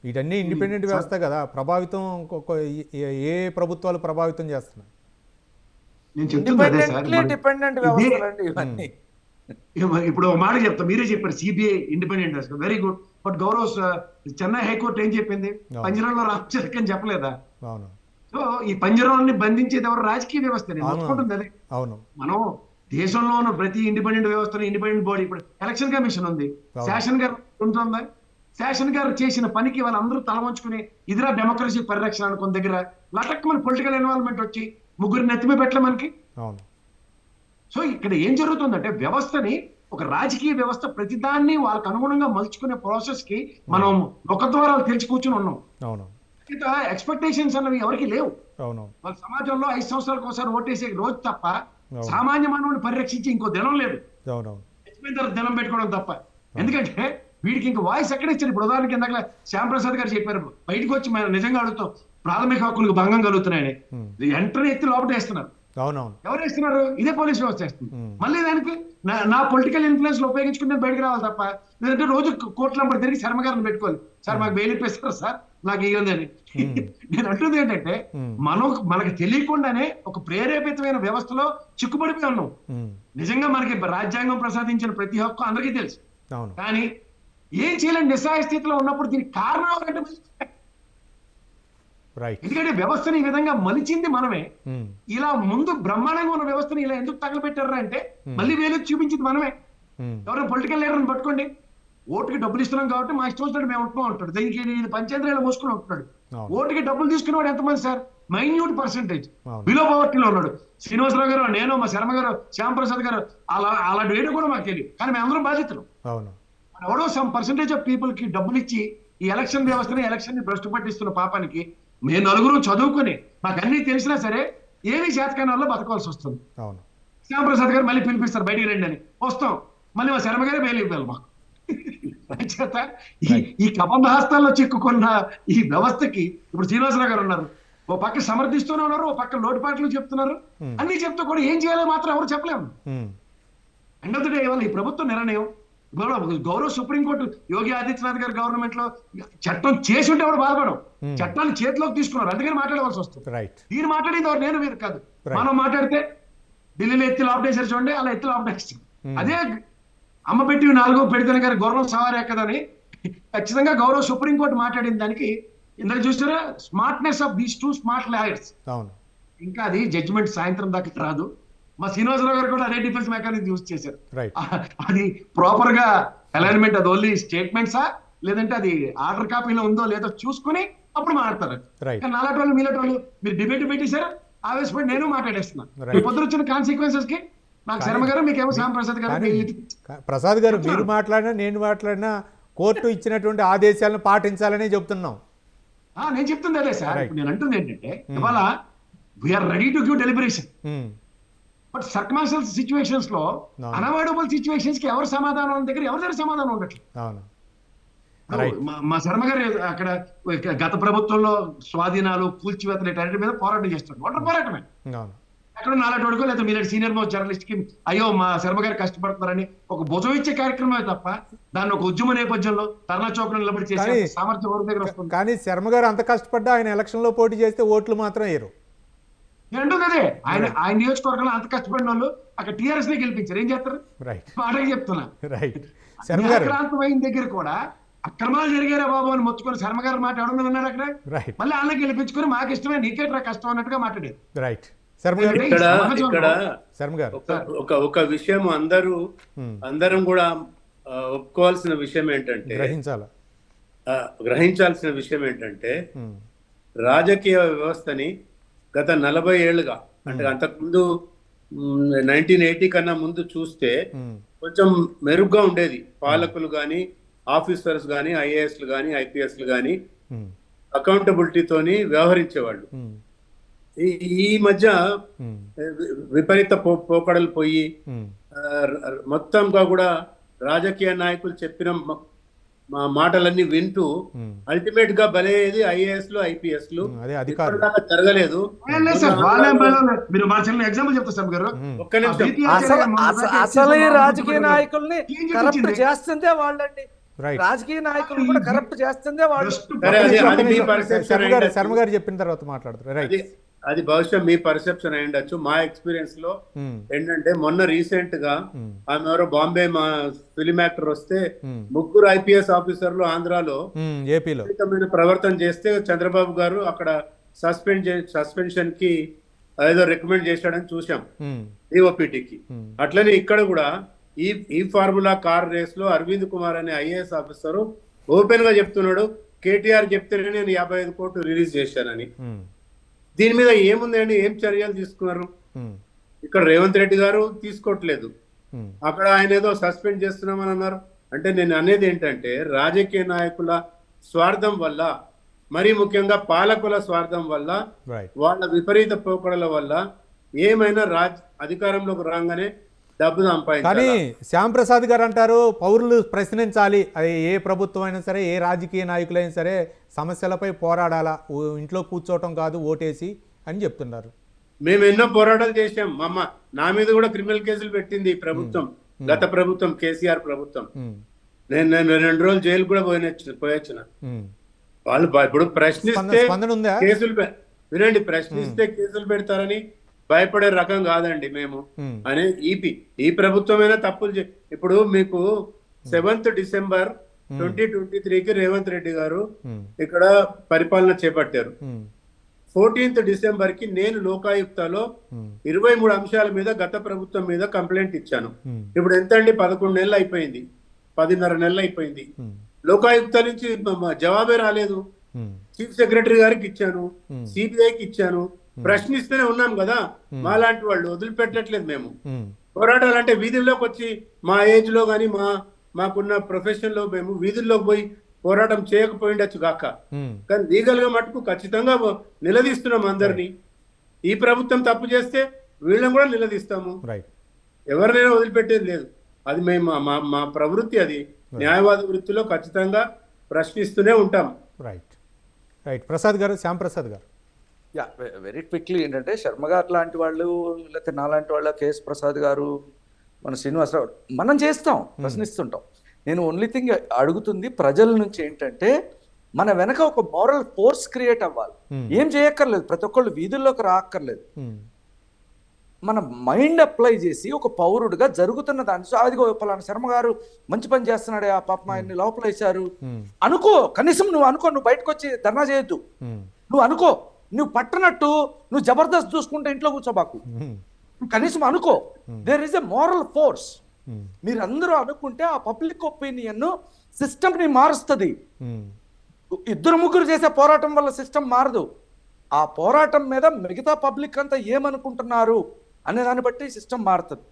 వీటన్నీ ఇండిపెండెంట్ వ్యవస్థ కదా, ప్రభావితం ఏ ప్రభుత్వాలు ప్రభావితం చేస్తున్నాయి? నేను చెప్తున్నా డిపెండెంట్ వ్యవస్థలండి ఇవన్నీ. ఇప్పుడు ఒక మాట చెప్తా, మీరే చెప్పారు సిబిఐ ఇండిపెండెంట్ వ్యవస్థ, very good. But Gaurav Chennai high court ఏం చెప్పింది, పంజరంలో రామచరక్ అని చెప్పలేదా? సో ఈ పంజరాన్ని బంధించేది ఎవరు? రాజకీయ వ్యవస్థ. అదే మనం దేశంలో ఉన్న ప్రతి ఇండిపెండెంట్ వ్యవస్థలో ఇండిపెండెంట్ బాడీ, ఇప్పుడు ఎలక్షన్ కమిషన్ ఉంది, శాసన్ గారు ఉంటుందా? శాసన్ గారు చేసిన పనికి వాళ్ళందరూ తలవంచుకుని ఇదిరా డెమోక్రసీ పరిరక్షణ అనుకున్న దగ్గర లటక్ మన పొలిటికల్ ఇన్వాల్వ్మెంట్ వచ్చి ముగ్గురు నెత్తిమే పెట్టలే మనకి. సో ఇక్కడ ఏం జరుగుతుందంటే వ్యవస్థని, ఒక రాజకీయ వ్యవస్థ ప్రతిదాన్ని వాళ్ళకి అనుగుణంగా మలుచుకునే ప్రాసెస్ కి మనం ఒక ద్వారాలు తెలిసి కూర్చుని ఉన్నాం. ఎక్స్పెక్టేషన్స్ అన్నవి ఎవరికి లేవు. వాళ్ళ సమాజంలో 5 సంవత్సరాలకు ఒకసారి ఓటేసే రోజు తప్ప సామాన్య మానవుని పరిరక్షించి ఇంకో దినం లేదు, దినం పెట్టుకోవడం తప్ప. ఎందుకంటే వీడికి ఇంక వాయిస్ ఎక్కడ ఇచ్చారు? ఇప్పుడు ఉదాహరణకి ఇందాక శ్యాంప్రసాద్ గారు చెప్పారు, బయటకు వచ్చి మనం నిజంగా అడుగుతాం ప్రాథమిక హక్కులకు భంగం కలుగుతున్నాయని, వెంటనే ఎత్తి లోపల వేస్తున్నారు. ఎవరు వేస్తున్నారు? ఇదే పోలీస్ వ్యవస్థ వేస్తుంది. మళ్ళీ దానికి నా పొలిటికల్ ఇన్ఫ్లుయెన్స్ లో ఉపయోగించుకుని నేను బయటకు రావాలి తప్ప, లేదంటే రోజు కోర్టులంపడి తిరిగి శర్మ గారిని పెట్టుకోవాలి, సార్ మాకు బెయిల్ ఇప్పిస్తారు సార్, నాకు ఇవ్వండి అని. నేను అంటుంది ఏంటంటే మనకి తెలియకుండానే ఒక ప్రేరేపితమైన వ్యవస్థలో చిక్కుపడిపోయి ఉన్నాం. నిజంగా మనకి రాజ్యాంగం ప్రసాదించిన ప్రతి హక్కు అందరికీ తెలుసు, కానీ ఏం చేయలేని నిస్సహాయ స్థితిలో ఉన్నప్పుడు దీనికి కారణం ఎవరంటే, ఎందుకంటే వ్యవస్థని ఈ విధంగా మలిచింది మనమే. ఇలా ముందు బ్రహ్మాండంగా ఉన్న వ్యవస్థని ఇలా ఎందుకు తగలబెట్టారా అంటే మళ్ళీ వేలు చూపించింది మనమే. ఎవరైనా పొలిటికల్ లీడర్ని పట్టుకోండి, ఓటుకి డబ్బులు ఇస్తున్నాం కాబట్టి మా ఇష్టం వచ్చినట్టు మేము ఉంటున్నాం అంటాడు, దీనికి పంచాయతీరాలు మోసుకుని ఉంటున్నాడు. ఓటుకి డబ్బులు తీసుకునేవాడు ఎంతమంది సార్? మైన్యూట్ పర్సెంటేజ్ అవును. బిలో పవర్టీలో ఉన్నాడు. శ్రీనివాసరావు గారు, నేను, మా శర్మ గారు, శ్యాంప్రసాద్ గారు, అలాంటి వేయడం కూడా మాకు తెలియదు. కానీ మేము అందరం బాధితులు. అవును. ఎవడో సమ్ పర్సెంటేజ్ ఆఫ్ పీపుల్ కి డబ్బులు ఇచ్చి ఈ ఎలక్షన్ వ్యవస్థని, ఎలక్షన్ ని భ్రష్టు పట్టిస్తున్న పాపానికి మేము నలుగురు చదువుకుని మాకు అన్ని తెలిసినా సరే ఏమీ చేతకాని వల్ల బతకాల్సి వస్తుంది. అవును. శ్యాంప్రసాద్ గారు మళ్ళీ పిలిపిస్తారు బయటికి రండి అని, వస్తాం. మళ్ళీ మా శర్మ గారే బయలు ఇవ్వాలి మాకు. చేత ఈ కబంధ హస్తాల్లో చిక్కుకున్న ఈ వ్యవస్థకి ఇప్పుడు శ్రీనివాసరావు గారు ఉన్నారు, ఓ పక్క సమర్థిస్తూనే ఉన్నారు, ఓ పక్క లోటుపాట్లు చెప్తున్నారు. అన్ని చెప్తూ కూడా ఏం చేయాలో మాత్రం ఎవరు చెప్పలేము. ఎండ్ ఆఫ్ ది డే ఇవాళ ఈ ప్రభుత్వ నిర్ణయం, గౌరవ సుప్రీంకోర్టు యోగి ఆదిత్యనాథ్ గారి గవర్నమెంట్ లో చట్టం చేసి ఉంటే ఎవరు బాధపడం, చట్టాన్ని చేతిలోకి తీసుకున్నారు, అందుకని మాట్లాడవలసి వస్తుంది. దీన్ని మాట్లాడేది ఎవరు, నేను మీరు కాదు. మనం మాట్లాడితే ఢిల్లీలో ఎత్తి లాప్ చేశారు చూడండి, అలా ఎత్తి లాప్ చేస్తాం. అదే అమ్మ పెట్టి 4 పెడితేనే గారి గౌరవం సవారే కదని ఖచ్చితంగా గౌరవ సుప్రీంకోర్టు మాట్లాడిన దానికి ఇందాక చూసారా smartness of these 2 smart lawyers. ఇంకా అది జడ్జిమెంట్ సాయంత్రం దాకా రాదు. మా శ్రీనివాసరావు గారు కూడా అదే డిఫెన్స్ మెకానిజం యూజ్ చేశారు. అది ప్రాపర్ గా అలైన్మెంట్, అది ఓన్లీ స్టేట్మెంట్సా లేదంటే అది ఆర్డర్ కాపీలో ఉందో లేదో చూసుకుని అప్పుడు మాట్లాడతారు. నాలాంటి వాళ్ళు మీలాంటి వాళ్ళు మీరు డిబేట్ పెట్టేశారు, ఆవేశపడి నేను మాట్లాడేస్తున్నా. పొద్దున వచ్చిన కాన్సిక్వెన్సెస్ కి నాకు శర్మ గారు, మీకేమో శ్యాంప్రసాద్ గారు. ప్రసాద్ గారు మీరు మాట్లాడినా నేను మాట్లాడినా కోర్టు ఇచ్చినటువంటి ఆదేశాలను పాటించాలనే చెప్తున్నాం. నేను చెప్తుంది అదే సార్. నేను అంటుంది ఏంటంటే ఇవాళ we're ready to give deliberation, but circumstantial situations లో అన్అవాయిడబుల్ సిచ్యువేషన్స్ కి ఎవరు సమాధానం దగ్గర ఎవరి దగ్గర సమాధానం ఉండట్లేదు. మా శర్మ గారు అక్కడ గత ప్రభుత్వంలో స్వాధీనాలు, కూల్చివేతలు ఇటు మీద పోరాటం చేస్తారు. ఒంటరి పోరాటమే. ఎక్కడ నాలాంటి వాడుకో లేదా మీరు సీనియర్ మోస్ట్ జర్నలిస్ట్ కి అయ్యో మా శర్మ గారు కష్టపడుతున్నారని ఒక భుజం ఇచ్చే కార్యక్రమమే తప్ప దాన్ని ఒక ఉద్యమ నేపథ్యంలో ధర్నా చౌక్ నిలబడి చేసే సామర్థ్యం ఎవరి దగ్గర వస్తుంది? కానీ శర్మ గారు అంత కష్టపడ్డా ఆయన ఎలక్షన్ లో పోటీ చేస్తే ఓట్లు మాత్రం వేయరు. ఏంటో అదే ఆయన నియోజకవర్గంలో అంత కష్టపడిన వాళ్ళు అక్కడ టీఆర్ఎస్ ని గెలిపించారు. ఏం చేస్తారు? మాటకి చెప్తున్నా. క్రాంతమైన దగ్గర కూడా అక్రమాలు జరిగారా బాబు అని మొత్తుకొని శర్మ గారు మాట ఎవడన్నా విన్నారు అక్కడ? మళ్ళీ అన్న గెలిపించుకొని మాకు ఇష్టమే నీకేట్రా కష్టం అన్నట్టుగా మాట్లాడారు. ఇక్కడ ఒక విషయం అందరం కూడా ఒప్పుకోవాల్సిన విషయం ఏంటంటే, గ్రహించాల్సిన విషయం ఏంటంటే రాజకీయ వ్యవస్థని గత 40 ఏళ్లుగా, అంటే అంతకుముందు 1980 కన్నా ముందు చూస్తే కొంచెం మెరుగ్గా ఉండేది. పాలకులు గాని, ఆఫీసర్స్ గాని, ఐఏఎస్లు గాని, ఐపీఎస్లు గాని అకౌంటబిలిటీతోని వ్యవహరించేవాళ్ళు. ఈ మధ్య విపరీత పోకడలు పోయి మొత్తంగా కూడా రాజకీయ నాయకులు చెప్పిన మాటలన్నీ వింటూ అల్టిమేట్ గా బలయ్యేది ఐఏఎస్ లు, ఐపీఎస్ లు. జరగలేదు. ఒక్క నిమిషం, అసలు ఈ రాజకీయ నాయకుల్ని కరప్ట్ చేస్తుందే వాళ్ళండి. రాజకీయ నాయకులు కూడా కరప్ట్ చేస్తుందే వాళ్ళు. శర్మ గారు చెప్పిన తర్వాత మాట్లాడతారు. అది బహుశా మీ పర్సెప్షన్ అయి ఉండొచ్చు. మా ఎక్స్పీరియన్స్ లో ఏంటంటే మొన్న రీసెంట్ గా ఆమె ఎవరో బాంబే మా ఫిలిం యాక్టర్ వస్తే 3 ఐపీఎస్ ఆఫీసర్లు ఆంధ్రాలో ప్రవర్తన చేస్తే చంద్రబాబు గారు అక్కడ సస్పెన్షన్ కి ఏదో రికమెండ్ చేశాడని చూసాం డిఓపిటికి. అట్లనే ఇక్కడ కూడా ఈ ఫార్ములా కార్ రేస్ లో అరవింద్ కుమార్ అనే ఐఏఎస్ ఆఫీసర్ ఓపెన్ గా చెప్తున్నాడు, కేటీఆర్ చెప్తేనే నేను 55 కోట్లు రిలీజ్ చేశానని. దీని మీద ఏముంది అండి, ఏం చర్యలు తీసుకున్నారు? ఇక్కడ రేవంత్ రెడ్డి గారు తీసుకోవట్లేదు, అక్కడ ఆయన ఏదో సస్పెండ్ చేస్తున్నామని అన్నారు. అంటే నేను అనేది ఏంటంటే రాజకీయ నాయకుల స్వార్థం వల్ల, మరీ ముఖ్యంగా పాలకుల స్వార్థం వల్ల, వాళ్ళ విపరీత పోకడల వల్ల ఏమైనా అధికారంలోకి రాగానే డబ్బు సంపాదించాలి. కానీ శ్యాంప్రసాద్ గారు అంటారు పౌరులు ప్రశ్నించాలి, అది ఏ ప్రభుత్వం అయినా సరే, ఏ రాజకీయ నాయకులైనా సరే సమస్యలపై పోరాడాలా, ఇంట్లో కూర్చోవటం కాదు ఓటేసి అని చెప్తున్నారు. మేము ఎన్నో పోరాటాలు చేశాం. నా మీద కూడా క్రిమినల్ కేసులు పెట్టింది ఈ ప్రభుత్వం, గత ప్రభుత్వం, కేసీఆర్ ప్రభుత్వం. నేను 2 రోజులు జైలు కూడా పోయొచ్చిన. వాళ్ళు ఇప్పుడు ప్రశ్నిస్తే కేసులు వినండి, ప్రశ్నిస్తే కేసులు పెడతారని భయపడే రకం కాదండి మేము. అనే ఈ ప్రభుత్వమైనా తప్పులు ఇప్పుడు మీకు 7th డిసెంబర్ 2023కి రేవంత్ రెడ్డి గారు ఇక్కడ పరిపాలన చేపట్టారు. 14th డిసెంబర్ కి నేను లోకాయుక్తలో 23 అంశాల మీద గత ప్రభుత్వం మీద కంప్లైంట్ ఇచ్చాను. ఇప్పుడు ఎంత అండి, 11 నెలలు అయిపోయింది, 10.5 నెలలు అయిపోయింది. లోకాయుక్త నుంచి జవాబే రాలేదు. చీఫ్ సెక్రటరీ గారికి ఇచ్చాను, సిబిఐకి ఇచ్చాను, ప్రశ్నిస్తూనే ఉన్నాం కదా. మాలాంటి వాళ్ళు వదిలిపెట్టట్లేదు మేము. పోరాటాలు అంటే వీధుల్లోకి వచ్చి మా ఏజ్ లో కానీ మాకున్న ప్రొఫెషన్ లో మేము వీధుల్లోకి పోయి పోరాటం చేయకపోయిండొచ్చు కాక, కానీ లీగల్ గా మటుకు ఖచ్చితంగా నిలదీస్తున్నాం అందరినీ. ఈ ప్రభుత్వం తప్పు చేస్తే వీళ్ళని కూడా నిలదీస్తాము, ఎవరినైనా వదిలిపెట్టేది లేదు. అది మేము మా ప్రవృత్తి, అది న్యాయవాద వృత్తిలో ఖచ్చితంగా ప్రశ్నిస్తూనే ఉంటాం. రైట్ ప్రసాద్ గారు, శ్యామ్ ప్రసాద్ గారు. యా, వెరీ క్విక్లీ ఏంటంటే శర్మ గారు లాంటి వాళ్ళు, లేకపోతే నాలాంటి వాళ్ళ కేఎస్ ప్రసాద్ గారు, మన శ్రీనివాసరావు, మనం చేస్తాం, ప్రశ్నిస్తుంటాం. నేను ఓన్లీ థింగ్ అడుగుతుంది ప్రజల నుంచి ఏంటంటే, మన వెనక ఒక మోరల్ ఫోర్స్ క్రియేట్ అవ్వాలి. ఏం చేయక్కర్లేదు, ప్రతి ఒక్కళ్ళు వీధుల్లోకి రాక్కర్లేదు. మన మైండ్ అప్లై చేసి ఒక పౌరుడిగా జరుగుతున్న దాన్ని, అదిగో పలానా శర్మ గారు మంచి పని చేస్తున్నాడే, ఆ పాపం ఆయన్ని లోపల వేశారు అనుకో, కనీసం నువ్వు అనుకో, నువ్వు బయటకు వచ్చి ధర్నా చేయొద్దు, నువ్వు అనుకో, నువ్వు పట్టనట్టు నువ్వు జబర్దస్త్ చూసుకుంటే ఇంట్లో కూర్చోబాకు, కనీసం అనుకో. There is a moral force. మీరు అందరూ అనుకుంటే ఆ పబ్లిక్ ఒపీనియన్ సిస్టమ్ ని మారుస్తుంది. ఇద్దరు ముగ్గురు చేసే పోరాటం వల్ల సిస్టమ్ మారదు. ఆ పోరాటం మీద మిగతా పబ్లిక్ అంతా ఏమనుకుంటున్నారు అనే దాన్ని బట్టి సిస్టమ్ మారుతుంది.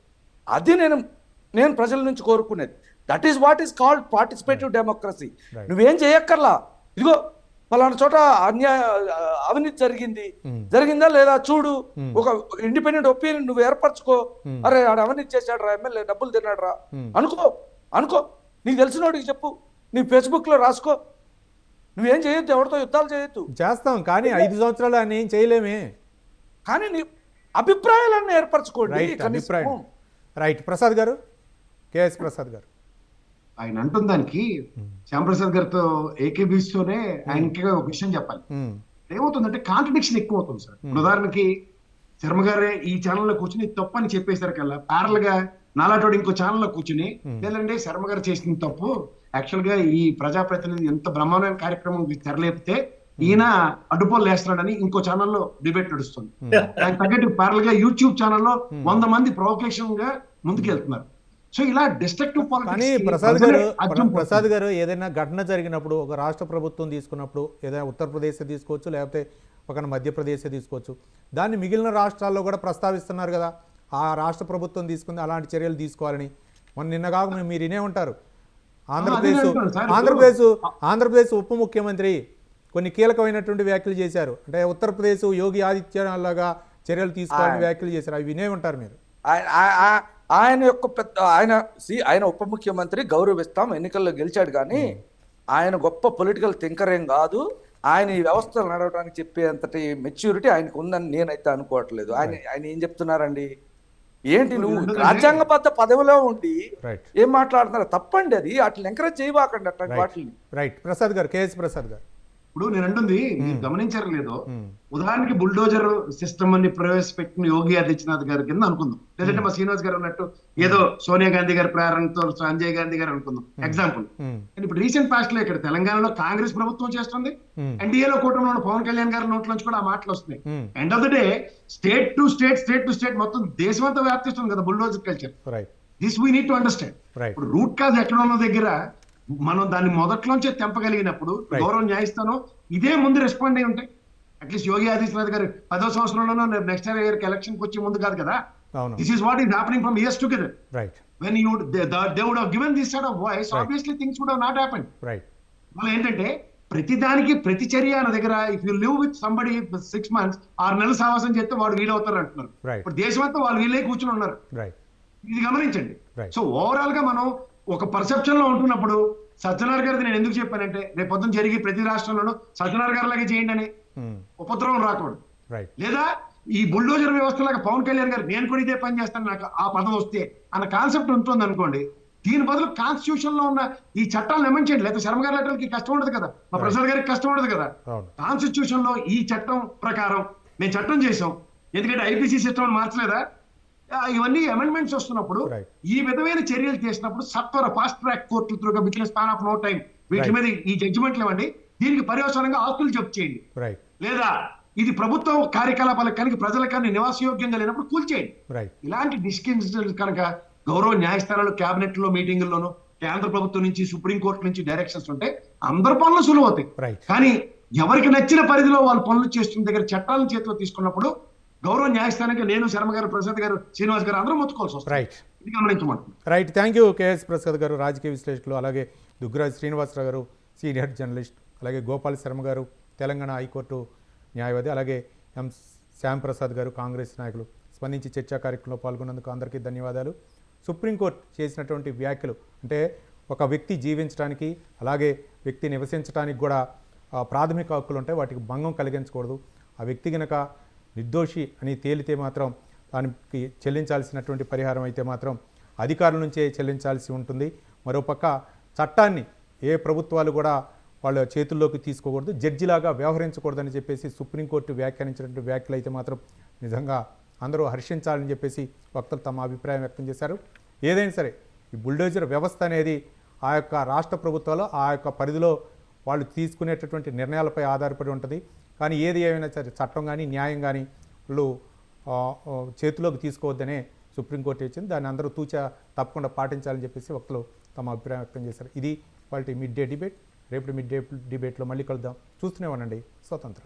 అది నేను ప్రజల నుంచి కోరుకునేది. That is what is called participative democracy. నువ్వేం చేయక్కర్లా, ఇదిగో పలానా చోట అవినీతి జరిగిందా లేదా చూడు, ఒక ఇండిపెండెంట్ ఒపీనియన్ నువ్వు ఏర్పరచుకో. అరే ఆడ అవినీతి చేశాడు రా, ఎమ్మెల్యే డబ్బులు తిన్నాడు రా అనుకో, నీకు తెలిసిన వాడికి చెప్పు, నీ ఫేస్బుక్ లో రాసుకో. నువ్వేం చేయొద్దు, ఎవరితో యుద్ధాలు చేయొద్దు. చేస్తాం కానీ 5 సంవత్సరాలు అని ఏం చేయలేమే. కానీ నీ అభిప్రాయాలన్నీ ఏర్పరచుకోండి. రైట్ ప్రసాద్ గారు, కేఎస్ ప్రసాద్ గారు. ఆయన అంటున్న దానికి శ్యాంప్రసాద్ గారితో ఏకీభవిస్తూనే ఆయనకి ఒక విషయం చెప్పాలి. ఏమవుతుందంటే కాంట్రడిక్షన్ ఎక్కువ అవుతుంది సార్. ఉదాహరణకి శర్మ గారే ఈ ఛానల్లో కూర్చుని తప్పు అని చెప్పేసరి కల్లా ప్యారల్ గా నాలాటోడు ఇంకో ఛానల్లో కూర్చుని, లేదంటే శర్మ గారు చేసిన తప్పు, యాక్చువల్ గా ఈ ప్రజాప్రతినిధి ఎంత బ్రహ్మాండమైన కార్యక్రమం తెరలేపితే ఈయన అడ్డుపోలు వేస్తున్నాడని ఇంకో ఛానల్లో డిబేట్ నడుస్తుంది. ఆయన తగ్గట్టు ప్యారల్ గా యూట్యూబ్ ఛానల్లో 100 మంది ప్రొవోకేషన్ గా ముందుకెళ్తున్నారు. సో ఇలా డిస్ట్రక్టివ్ కానీ ప్రసాద్ గారు ఏదైనా ఘటన జరిగినప్పుడు, ఒక రాష్ట్ర ప్రభుత్వం తీసుకున్నప్పుడు, ఏదైనా ఉత్తరప్రదేశ్ తీసుకోవచ్చు, లేకపోతే ఒక మధ్యప్రదేశ్ తీసుకోవచ్చు, దాన్ని మిగిలిన రాష్ట్రాల్లో కూడా ప్రస్తావిస్తున్నారు కదా, ఆ రాష్ట్ర ప్రభుత్వం తీసుకుంది అలాంటి చర్యలు తీసుకోవాలని. నిన్నగా మీరు వినే ఉంటారు, ఆంధ్రప్రదేశ్ ఉప ముఖ్యమంత్రి కొన్ని కీలకమైనటువంటి వ్యాఖ్యలు చేశారు. అంటే ఉత్తరప్రదేశ్ యోగి ఆదిత్యనాథ్లాగా చర్యలు తీసుకోవాలని వ్యాఖ్యలు చేశారు. అవి వినే ఉంటారు మీరు. ఆయన ఉప ముఖ్యమంత్రి, గౌరవిస్తాం, ఎన్నికల్లో గెలిచాడు, కానీ ఆయన గొప్ప పొలిటికల్ థింకర్ ఏం కాదు. ఆయన ఈ వ్యవస్థలు నడవడానికి చెప్పేంతటి మెచ్యూరిటీ ఆయనకు ఉందని నేనైతే అనుకోవట్లేదు. ఆయన ఏం చెప్తున్నారండి, ఏంటి నువ్వు రాజ్యాంగబద్ధ పదవిలో ఉండి ఏం మాట్లాడుతున్నారు? తప్పండి అది. అట్లా ఎంకరేజ్ చేయబాకండి అట్లాంటి వాటిని. రైట్ ప్రసాద్ గారు, కేఎస్ ప్రసాద్ గారు. ఇప్పుడు నేను అంటుంది మీరు గమనించారు లేదో, ఉదాహరణకి బుల్డోజర్ సిస్టమ్ అని ప్రవేశపెట్టిన యోగి ఆదిత్యనాథ్ గారి కింద అనుకుందాం, లేదంటే మా శ్రీనివాస్ గారు అన్నట్టు ఏదో సోనియా గాంధీ గారి ప్రేరణతో సంజయ్ గాంధీ గారు అనుకుందాం ఎగ్జాంపుల్. ఇప్పుడు రీసెంట్ పాస్ట్ లో ఇక్కడ తెలంగాణలో కాంగ్రెస్ ప్రభుత్వం చేస్తుంది, ఎన్డీఏలో కూటమిలో ఉన్న పవన్ కళ్యాణ్ గారి నోట్లోంచి కూడా ఆ మాటలు వస్తున్నాయి. End of the day state to state మొత్తం దేశమంతా వ్యాప్తిస్తుంది కదా bulldozer culture. This we need to understand. ఇప్పుడు రూట్ కాజ్ ఎక్కడ ఉన్న దగ్గర మనం దాన్ని మొదట్లోంచే తెంపగలిగినప్పుడు గౌరవం న్యాయస్థానం ఇదే ముందు రెస్పాండ్ అయి ఉంటాయి. అట్లీస్ట్ యోగి ఆదిత్యనాథ్ గారు 10వ సంవత్సరంలోనూ నెక్స్ట్ ఇయర్ ఎలక్షన్ కి వచ్చి ముందు కాదు కదా. This is what is happening from years together. When you they would have given this side of voice, obviously things would have not happened. వాళ్ళు ఏంటంటే ప్రతిదానికి ప్రతి చర్య అన్న దగ్గర, if you live with somebody 6 months 6 నెలలు సావాసం చేస్తే వాడు వీలవుతారు అంటున్నారు. ఇప్పుడు దేశం అంతా వాళ్ళు వీళ్ళే కూర్చుని ఉన్నారు. ఇది గమనించండి. సో ఓవరాల్ గా మనం ఒక పర్సెప్షన్ లో ఉంటున్నప్పుడు, సత్యనారాయణ గారిది నేను ఎందుకు చెప్పానంటే, రేపు పొద్దున జరిగి ప్రతి రాష్ట్రంలోనూ సత్యనారాయణ గారి లాగే చేయండి అని ఉపద్రవం రాకూడదు. లేదా ఈ బుల్డోజర్ వ్యవస్థ లాగా పవన్ కళ్యాణ్ గారు నేను కూడా ఇదే పని చేస్తాను నాకు ఆ పదం వస్తే అన్న కాన్సెప్ట్ ఉంటుంది అనుకోండి, దీని బదులు కాన్స్టిట్యూషన్ లో ఉన్న ఈ చట్టాలను ఎమంచేయండి. లేదా శర్మ గారి లెటర్కి కష్టం ఉండదు కదా, మా ప్రసాద్ గారికి కష్టం ఉండదు కదా. కాన్స్టిట్యూషన్ లో ఈ చట్టం ప్రకారం మేము చట్టం చేసాం, ఎందుకంటే ఐపీసీ సిస్టమ్ మార్చలేదా, ఇవన్నీ అమెండ్మెంట్స్ వస్తున్నప్పుడు ఈ విధమైన చర్యలు చేసినప్పుడు సత్వర fast track court through with in span of no time వీటి మీద ఈ జడ్జిమెంట్లు ఇవ్వండి. దీనికి పర్యవసానంగా ఆస్తులు జప్తు చేయండి. లేదా ఇది ప్రభుత్వ కార్యకలాపాలకు కనుక ప్రజలకు కానీ నివాసయోగ్యంగా లేనప్పుడు కూల్చేయండి. ఇలాంటి డిస్కషన్స్ కనుక గౌరవ న్యాయస్థానాలు, క్యాబినెట్ లో మీటింగుల్లోనూ కేంద్ర ప్రభుత్వం నుంచి సుప్రీంకోర్టు నుంచి డైరెక్షన్స్ ఉంటే అందరి పనులు సులువు అవుతాయి. కానీ ఎవరికి నచ్చిన పరిధిలో వాళ్ళు పనులు చేస్తున్న దగ్గర చట్టాలను చేతిలో తీసుకున్నప్పుడు గౌరవ న్యాయస్థానానికి నేను, శర్మ గారు, ప్రసాద్ గారు, శ్రీనివాస్ గారు అందరూ మొత్తుకోవాల్సి వస్తుంది. రైట్ ఇది గమనించమంటున్నాను. Right, thank you KS Prasad garu, రాజకీయ విశ్లేషకులు, అలాగే దుగ్గరాజు శ్రీనివాసరావు గారు, సీనియర్ జర్నలిస్ట్, అలాగే గోపాల్ శర్మ గారు, తెలంగాణ హైకోర్టు న్యాయవాది, అలాగే ఎం శ్యామ్ ప్రసాద్ గారు, కాంగ్రెస్ నాయకులు స్పందించి చర్చా కార్యక్రమంలో పాల్గొన్నందుకు అందరికీ ధన్యవాదాలు. సుప్రీంకోర్టు చేసినటువంటి వ్యాఖ్యలు అంటే ఒక వ్యక్తి జీవించడానికి, అలాగే వ్యక్తి నివసించడానికి కూడా ప్రాథమిక హక్కులు ఉంటాయి, వాటికి భంగం కలిగించకూడదు. ఆ వ్యక్తి కనుక నిర్దోషి అని తేలితే మాత్రం దానికి చెల్లించాల్సినటువంటి పరిహారం అయితే మాత్రం అధికారుల నుంచే చెల్లించాల్సి ఉంటుంది. మరోపక్క చట్టాన్ని ఏ ప్రభుత్వాలు కూడా వాళ్ళ చేతుల్లోకి తీసుకోకూడదు, జడ్జిలాగా వ్యవహరించకూడదని చెప్పేసి సుప్రీంకోర్టు వ్యాఖ్యానించినటువంటి వ్యాఖ్యలు అయితే మాత్రం నిజంగా అందరూ హర్షించాలని చెప్పేసి వక్తలు తమ అభిప్రాయం వ్యక్తం చేశారు. ఏదైనా సరే ఈ బుల్డోజర్ వ్యవస్థ అనేది ఆ యొక్క రాష్ట్ర ప్రభుత్వాలు ఆ యొక్క పరిధిలో వాళ్ళు తీసుకునేటటువంటి నిర్ణయాలపై ఆధారపడి ఉంటుంది. కానీ ఏది ఏమైనా సరే చట్టం కానీ న్యాయం కానీ వాళ్ళు చేతిలోకి తీసుకోవద్దనే సుప్రీంకోర్టు ఇచ్చింది. దాన్ని అందరూ తప్పకుండా పాటించాలని చెప్పేసి వక్తలు తమ అభిప్రాయం వ్యక్తం చేశారు. ఇది వాళ్ళ మిడ్ డే డిబేట్. రేపు మిడ్ డే డిబేట్లో మళ్ళీ కలుద్దాం. చూస్తూనే ఉండండి స్వతంత్ర.